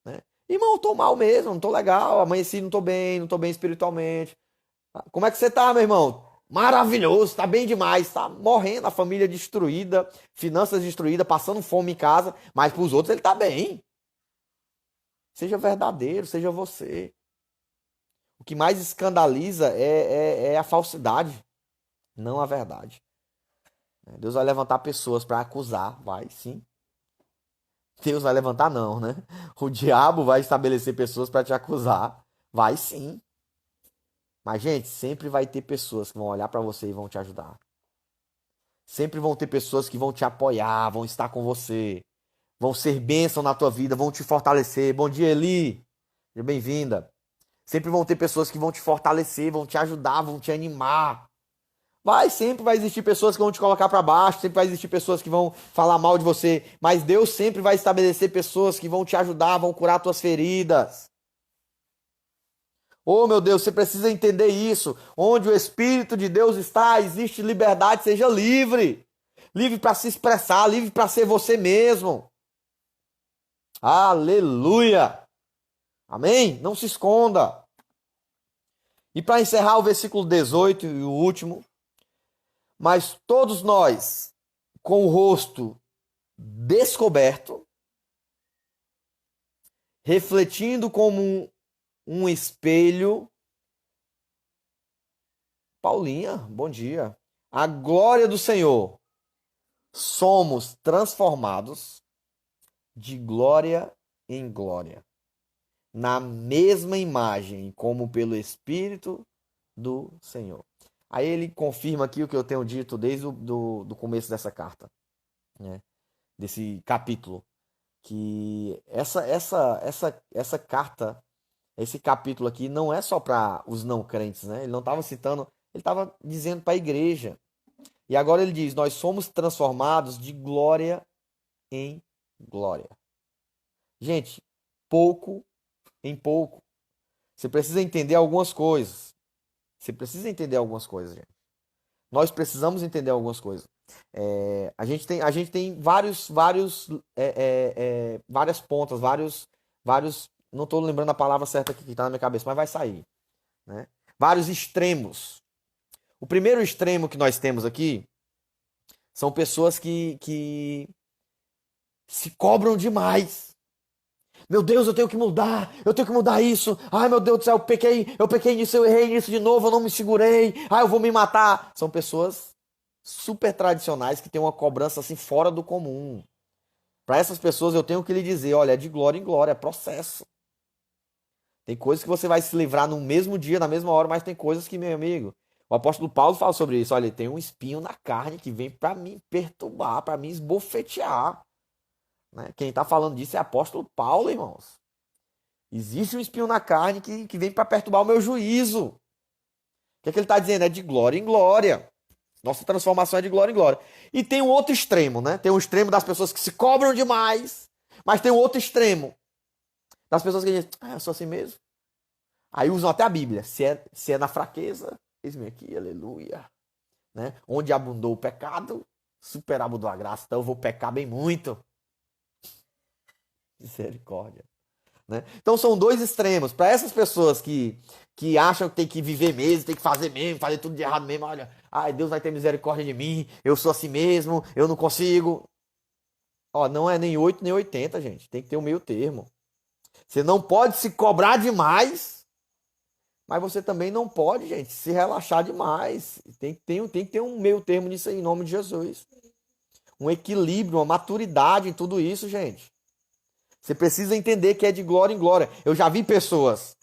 Né? Irmão, eu estou mal mesmo, não estou legal. Amanheci, não estou bem espiritualmente. Como é que você está, meu irmão? Maravilhoso, está bem demais. Está morrendo, a família destruída, finanças destruídas, passando fome em casa. Mas para os outros ele está bem. Seja verdadeiro, seja você. O que mais escandaliza é a falsidade, não a verdade. Deus vai levantar pessoas para acusar, vai sim. Deus vai levantar não, né? O diabo vai estabelecer pessoas para te acusar, vai sim. Mas, gente, sempre vai ter pessoas que vão olhar para você e vão te ajudar. Sempre vão ter pessoas que vão te apoiar, vão estar com você. Vão ser bênção na tua vida, vão te fortalecer. Bom dia, Eli. Seja bem-vinda. Sempre vão ter pessoas que vão te fortalecer, vão te ajudar, vão te animar. Sempre vai existir pessoas que vão te colocar para baixo, sempre vai existir pessoas que vão falar mal de você, mas Deus sempre vai estabelecer pessoas que vão te ajudar, vão curar tuas feridas. Oh, meu Deus, você precisa entender isso. Onde o Espírito de Deus está, existe liberdade, seja livre. Livre para se expressar, livre para ser você mesmo. Aleluia! Amém? Não se esconda. E para encerrar o versículo 18 e o último, mas todos nós, com o rosto descoberto, refletindo como um espelho. Paulinha, bom dia. A glória do Senhor, somos transformados de glória em glória, na mesma imagem, como pelo Espírito do Senhor. Aí ele confirma aqui o que eu tenho dito desde o do começo dessa carta, né? Desse capítulo, que essa carta, esse capítulo aqui não é só para os não crentes, né? Ele não estava citando, ele estava dizendo para a igreja. E agora ele diz: nós somos transformados de glória em glória. Gente, pouco em pouco. Você precisa entender algumas coisas. Você precisa entender algumas coisas, gente. Nós precisamos entender algumas coisas. A gente tem várias pontas, vários. Não estou lembrando a palavra certa aqui que está na minha cabeça, mas vai sair, né? Vários extremos. O primeiro extremo que nós temos aqui são pessoas que se cobram demais. Meu Deus, eu tenho que mudar isso. Ai, meu Deus do céu, eu pequei nisso, eu errei nisso de novo, eu não me segurei. Ai, eu vou me matar. São pessoas super tradicionais que têm uma cobrança assim fora do comum. Para essas pessoas eu tenho que lhe dizer, olha, é de glória em glória, é processo. Tem coisas que você vai se livrar no mesmo dia, na mesma hora, mas tem coisas que, meu amigo, o apóstolo Paulo fala sobre isso. Olha, tem um espinho na carne que vem para me perturbar, para me esbofetear. Né? Quem está falando disso é o apóstolo Paulo, irmãos. Existe um espinho na carne que vem para perturbar o meu juízo. O que é que ele está dizendo? É de glória em glória. Nossa transformação é de glória em glória. E tem um outro extremo, né? Tem um extremo das pessoas que se cobram demais, mas tem um outro extremo das pessoas que dizem, eu sou assim mesmo. Aí usam até a Bíblia. Se é na fraqueza, eis-me aqui, aleluia. Né? Onde abundou o pecado, superabundou a graça. Então eu vou pecar bem muito. Misericórdia. Né? Então são dois extremos. Para essas pessoas que acham que tem que viver mesmo, tem que fazer mesmo, fazer tudo de errado mesmo, olha, ai, Deus vai ter misericórdia de mim, eu sou assim mesmo, eu não consigo. Ó, não é nem 8 nem 80, gente. Tem que ter um meio termo. Você não pode se cobrar demais, mas você também não pode, gente, se relaxar demais. Tem que ter um meio termo nisso aí, em nome de Jesus. Um equilíbrio, uma maturidade em tudo isso, gente. Você precisa entender que é de glória em glória. Eu já vi pessoas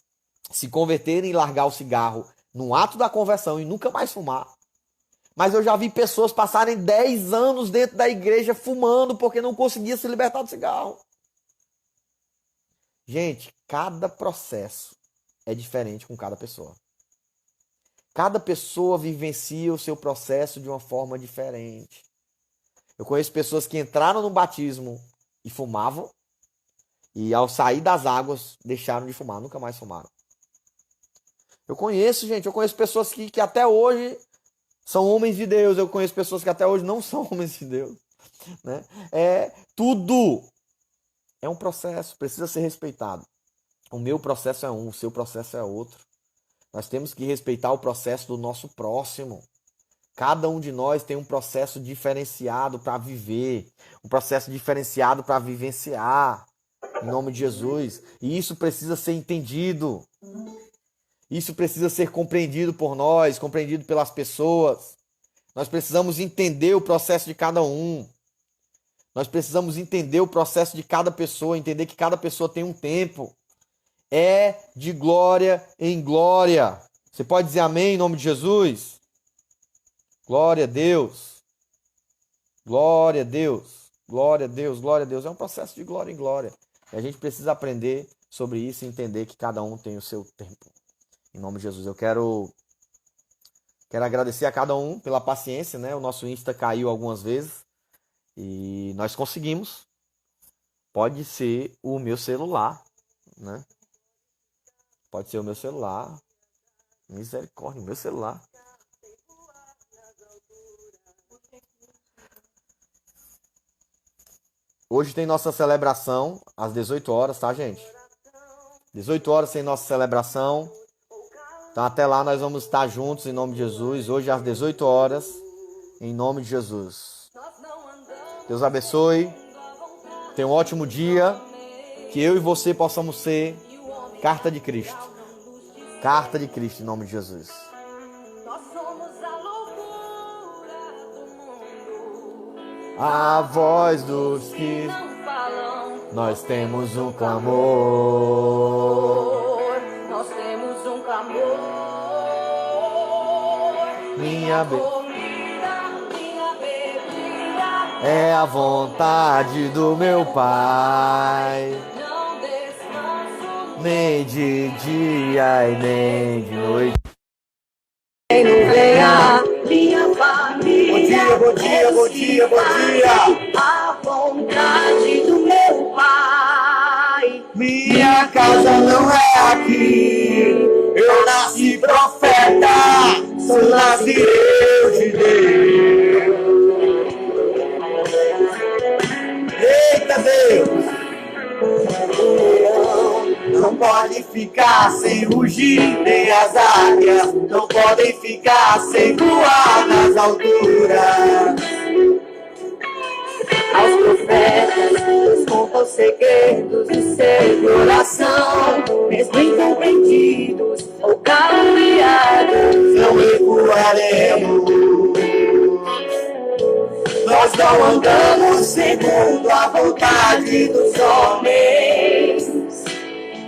se converterem e largar o cigarro no ato da conversão e nunca mais fumar. Mas eu já vi pessoas passarem 10 anos dentro da igreja fumando porque não conseguia se libertar do cigarro. Gente, cada processo é diferente com cada pessoa. Cada pessoa vivencia o seu processo de uma forma diferente. Eu conheço pessoas que entraram no batismo e fumavam, e ao sair das águas deixaram de fumar, nunca mais fumaram. Eu conheço pessoas que até hoje são homens de Deus, eu conheço pessoas que até hoje não são homens de Deus. Né? Tudo é um processo, precisa ser respeitado. O meu processo é um, o seu processo é outro. Nós temos que respeitar o processo do nosso próximo. Cada um de nós tem um processo diferenciado para viver, um processo diferenciado para vivenciar, em nome de Jesus. E isso precisa ser entendido. Isso precisa ser compreendido por nós, compreendido pelas pessoas. Nós precisamos entender o processo de cada um. Nós precisamos entender o processo de cada pessoa, entender que cada pessoa tem um tempo. É de glória em glória. Você pode dizer amém em nome de Jesus? Glória a Deus. Glória a Deus. Glória a Deus. Glória a Deus. É um processo de glória em glória. E a gente precisa aprender sobre isso e entender que cada um tem o seu tempo. Em nome de Jesus. Eu quero agradecer a cada um pela paciência, né? O nosso Insta caiu algumas vezes e nós conseguimos. Pode ser o meu celular, né? Pode ser o meu celular. Misericórdia, meu celular. Hoje tem nossa celebração às 18 horas, tá, gente? 18 horas tem nossa celebração. Então até lá nós vamos estar juntos em nome de Jesus, hoje às 18 horas, em nome de Jesus. Deus abençoe, tenha um ótimo dia, que eu e você possamos ser carta de Cristo. Carta de Cristo em nome de Jesus. Nós somos a loucura do mundo. A voz dos que Não falam. nós temos um clamor. Nós temos um clamor. Minha Comida, minha bebida. é a vontade do meu Pai, Não descanso. nem de dia e nem de noite. Nem não venha, minha família. Bom dia, bom dia, bom dia. A vontade do meu Pai. Minha casa não é aqui, eu nasci profeta, sou nazireu de Deus. Eita Deus! Não pode ficar sem rugir, nem as águias não podem ficar sem voar nas alturas. Aos profetas, eles contam segredos de seu coração, mesmo incompreendidos ou caluniados. Não recuaremos, nós não andamos segundo a vontade dos homens,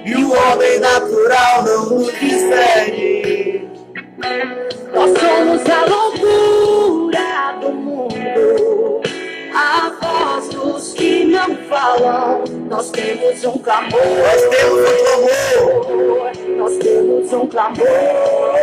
e o homem natural não nos dissegue. Nós somos a loucura do mundo, a voz dos que não falam. Nós temos um clamor, Nós temos um clamor. nós temos um clamor.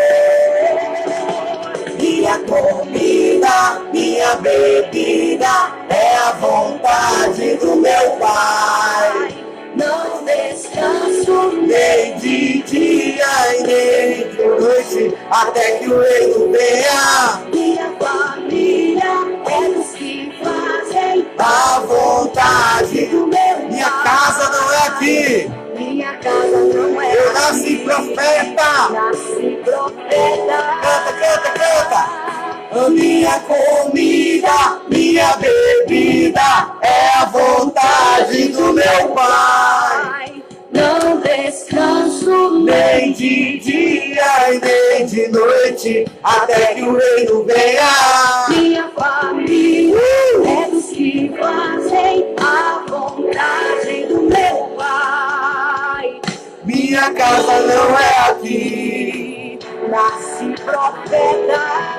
Minha comida, minha bebida é a vontade do meu Pai. Não descanso, Nem de dia e nem de noite, até que o reino venha. minha família é dos que fazem A vontade do meu minha Pai. casa não é aqui. Minha casa não é Eu nasci aqui. profeta. Nasci profeta. Canta, canta, canta. A minha comida, minha bebida é a vontade do meu Pai. Não descanso, Nem de dia e nem de noite, até que o reino venha. minha família é dos que fazem a vontade do meu Pai. Minha casa não é aqui. Nasci profeta.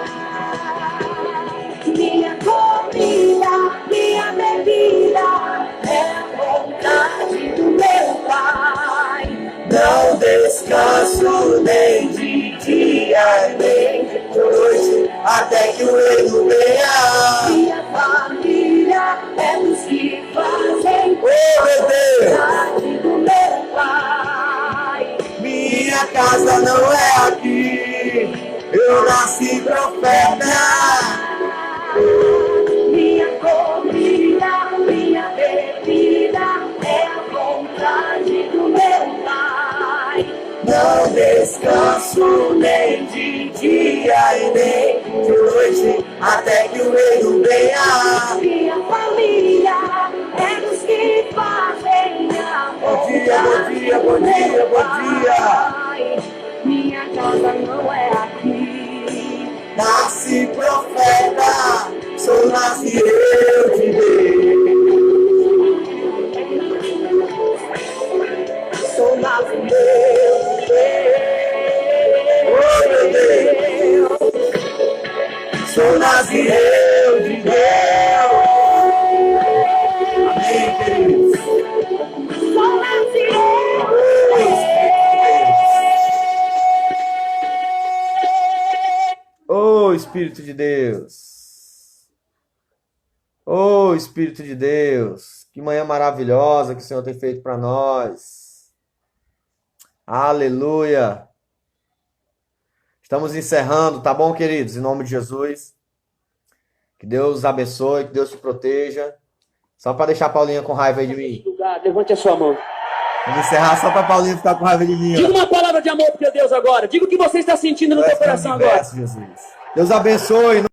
Minha comida, minha bebida é a vontade do meu Pai. Não descanso nem de dia nem de noite, até que o reino venha. Minha família é dos que fazem Oh, meu Deus! a vontade do meu Pai. Minha casa não é aqui. Eu nasci profeta. Minha comida, minha bebida é a vontade do meu Pai. Não descanso nem de dia e nem de noite, até que o reino venha. Minha família é dos que fazem a Bom dia, bom vontade dia, bom do dia, meu bom dia. Pai. Minha casa não é aqui. Nasci profeta, sou nazireu de Deus. Sou nazireu de Oh, meu Deus. Sou nazireu de Deus. Amém, queridos. Sou nazireu Oh, de Oh, Espírito de Deus. Oh, Espírito de Deus. Que manhã maravilhosa que o Senhor tem feito para nós. Aleluia. Estamos encerrando, tá bom, queridos? Em nome de Jesus. Que Deus abençoe, que Deus te proteja. Só para deixar a Paulinha com raiva aí de mim. Lugar, levante a sua mão. Vamos encerrar só pra Paulinho ficar com raiva de mim, Diga ó. uma palavra de amor pro teu Deus agora. Diga o que você está sentindo no teu coração agora. Jesus. Deus abençoe.